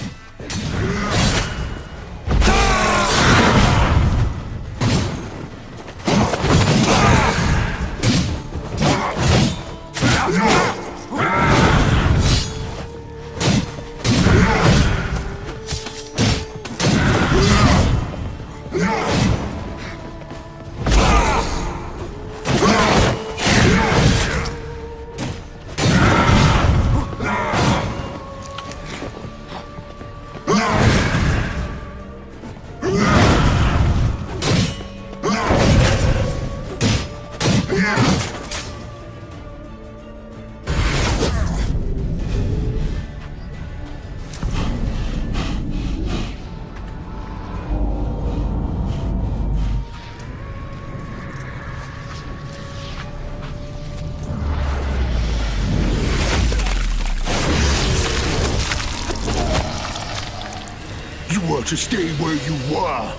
To stay where you were.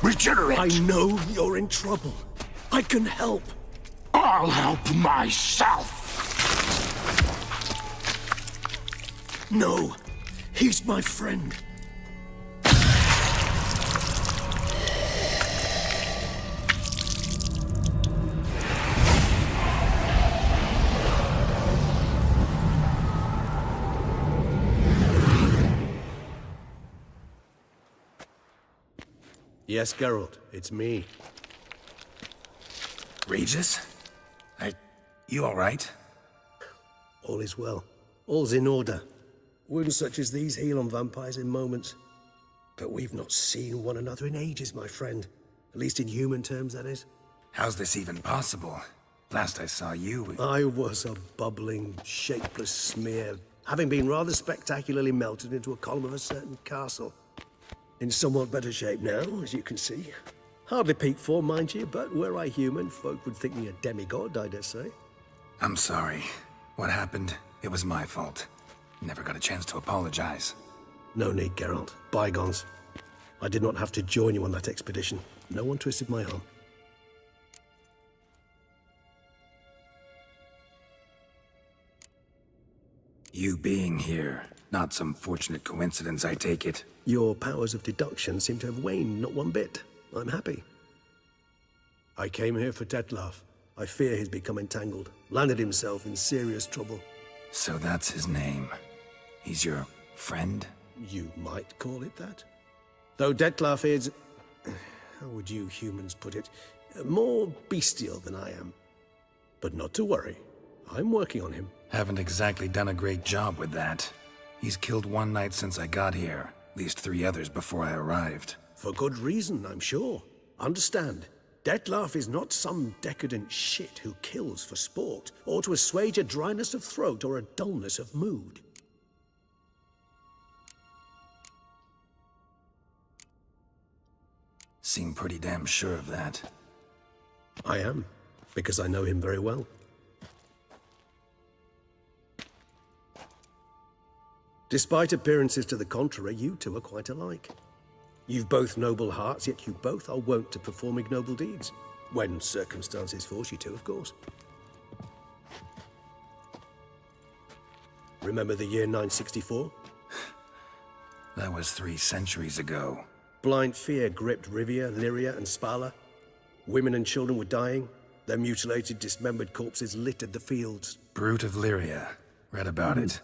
Regenerate! I know you're in trouble. I can help. I'll help myself! No, he's my friend. Yes, Geralt, it's me. Regis? You alright? All is well. All's in order. Wounds such as these heal on vampires in moments. But we've not seen one another in ages, my friend. At least in human terms, that is. How's this even possible? Last I saw you... I was a bubbling, shapeless smear, having been rather spectacularly melted into a column of a certain castle. In somewhat better shape now, as you can see. Hardly peak form, mind you, but were I human, folk would think me a demigod, I dare say. I'm sorry. What happened? It was my fault. Never got a chance to apologize. No need, Geralt. Bygones. I did not have to join you on that expedition. No one twisted my arm. You being here, not some fortunate coincidence, I take it. Your powers of deduction seem to have waned not one bit. I'm happy. I came here for Detlef. I fear he's become entangled, landed himself in serious trouble. So that's his name. He's your friend? You might call it that. Though Detlef is... how would you humans put it? More bestial than I am. But not to worry. I'm working on him. Haven't exactly done a great job with that. He's killed one knight since I got here. At least 3 others before I arrived. For good reason, I'm sure. Understand, Dettlaff is not some decadent shit who kills for sport, or to assuage a dryness of throat or a dullness of mood. Seem pretty damn sure of that. I am, because I know him very well. Despite appearances to the contrary, you two are quite alike. You've both noble hearts, yet you both are wont to perform ignoble deeds. When circumstances force you to, of course. Remember the year 964? That was 3 centuries ago. Blind fear gripped Rivia, Lyria, and Spala. Women and children were dying. Their mutilated, dismembered corpses littered the fields. Brute of Lyria. Read about it.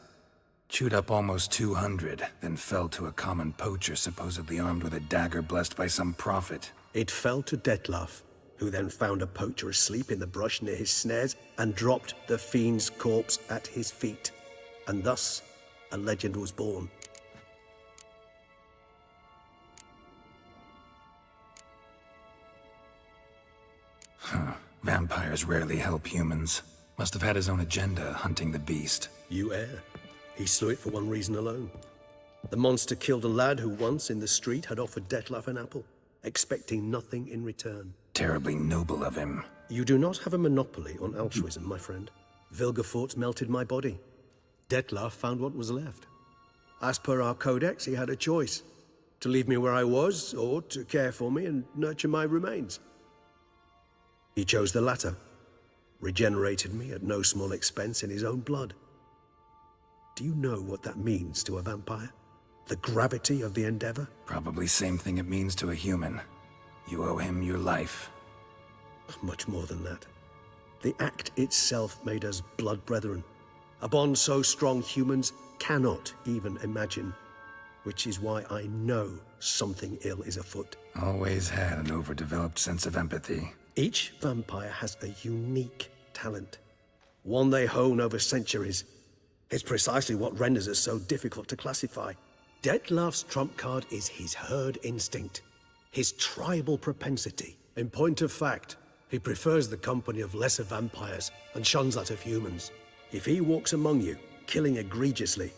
Chewed up almost 200, then fell to a common poacher supposedly armed with a dagger blessed by some prophet. It fell to Dettlaff, who then found a poacher asleep in the brush near his snares and dropped the fiend's corpse at his feet. And thus, a legend was born. Vampires rarely help humans. Must have had his own agenda, hunting the beast. You err. He slew it for one reason alone. The monster killed a lad who once, in the street, had offered Dettlaff an apple, expecting nothing in return. Terribly noble of him. You do not have a monopoly on altruism, my friend. Vilgefortz melted my body. Dettlaff found what was left. As per our codex, he had a choice. To leave me where I was, or to care for me and nurture my remains. He chose the latter. Regenerated me at no small expense in his own blood. Do you know what that means to a vampire? The gravity of the endeavor? Probably same thing it means to a human. You owe him your life. Much more than that. The act itself made us blood brethren. A bond so strong humans cannot even imagine. Which is why I know something ill is afoot. Always had an overdeveloped sense of empathy. Each vampire has a unique talent. One they hone over centuries. It's precisely what renders us so difficult to classify. Dettlaff's trump card is his herd instinct, his tribal propensity. In point of fact, he prefers the company of lesser vampires and shuns that of humans. If he walks among you, killing egregiously,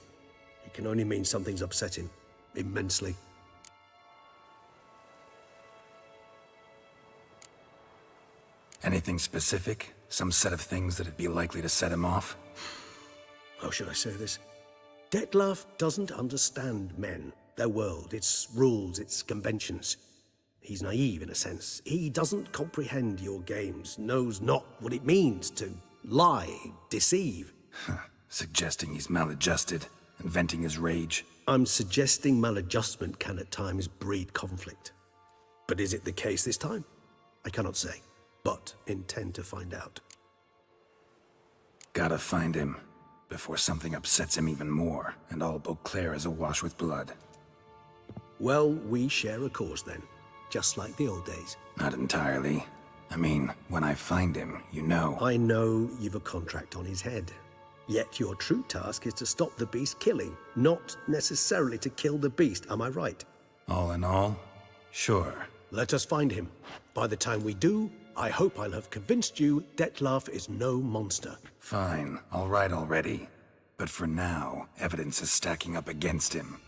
it can only mean something's upset him, immensely. Anything specific? Some set of things that'd be likely to set him off? How should I say this? Dettlaff doesn't understand men, their world, its rules, its conventions. He's naive in a sense. He doesn't comprehend your games, knows not what it means to lie, deceive. Suggesting he's maladjusted and venting his rage. I'm suggesting maladjustment can at times breed conflict. But is it the case this time? I cannot say, but intend to find out. Gotta find him. Before something upsets him even more, and all Beauclair is awash with blood. Well, we share a cause then, just like the old days. Not entirely. I mean, when I find him, you know. I know you've a contract on his head. Yet your true task is to stop the beast killing, not necessarily to kill the beast, am I right? All in all, sure. Let us find him. By the time we do, I hope I'll have convinced you Dettlaff is no monster. Fine, all right already. But for now, evidence is stacking up against him.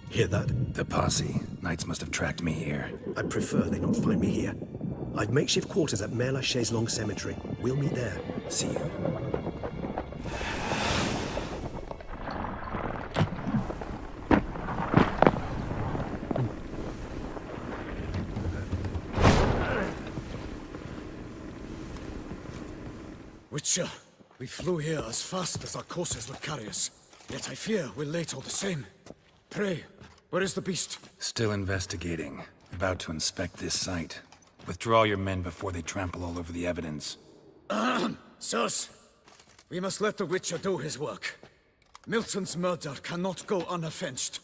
Hear that? The posse. Knights must have tracked me here. I prefer they not find me here. I've makeshift quarters at Mère Lachaise Long Cemetery. We'll meet there. See you. Witcher, we flew here as fast as our courses would carry us. Yet I fear we're late all the same. Pray, where is the beast? Still investigating. About to inspect this site. Withdraw your men before they trample all over the evidence. Sirs, we must let the Witcher do his work. Milton's murder cannot go unavenged.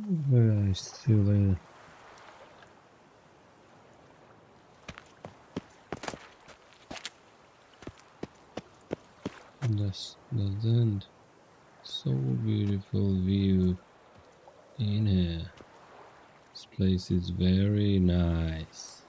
Alright, see you later. That's the end. So beautiful view in here. This place is very nice.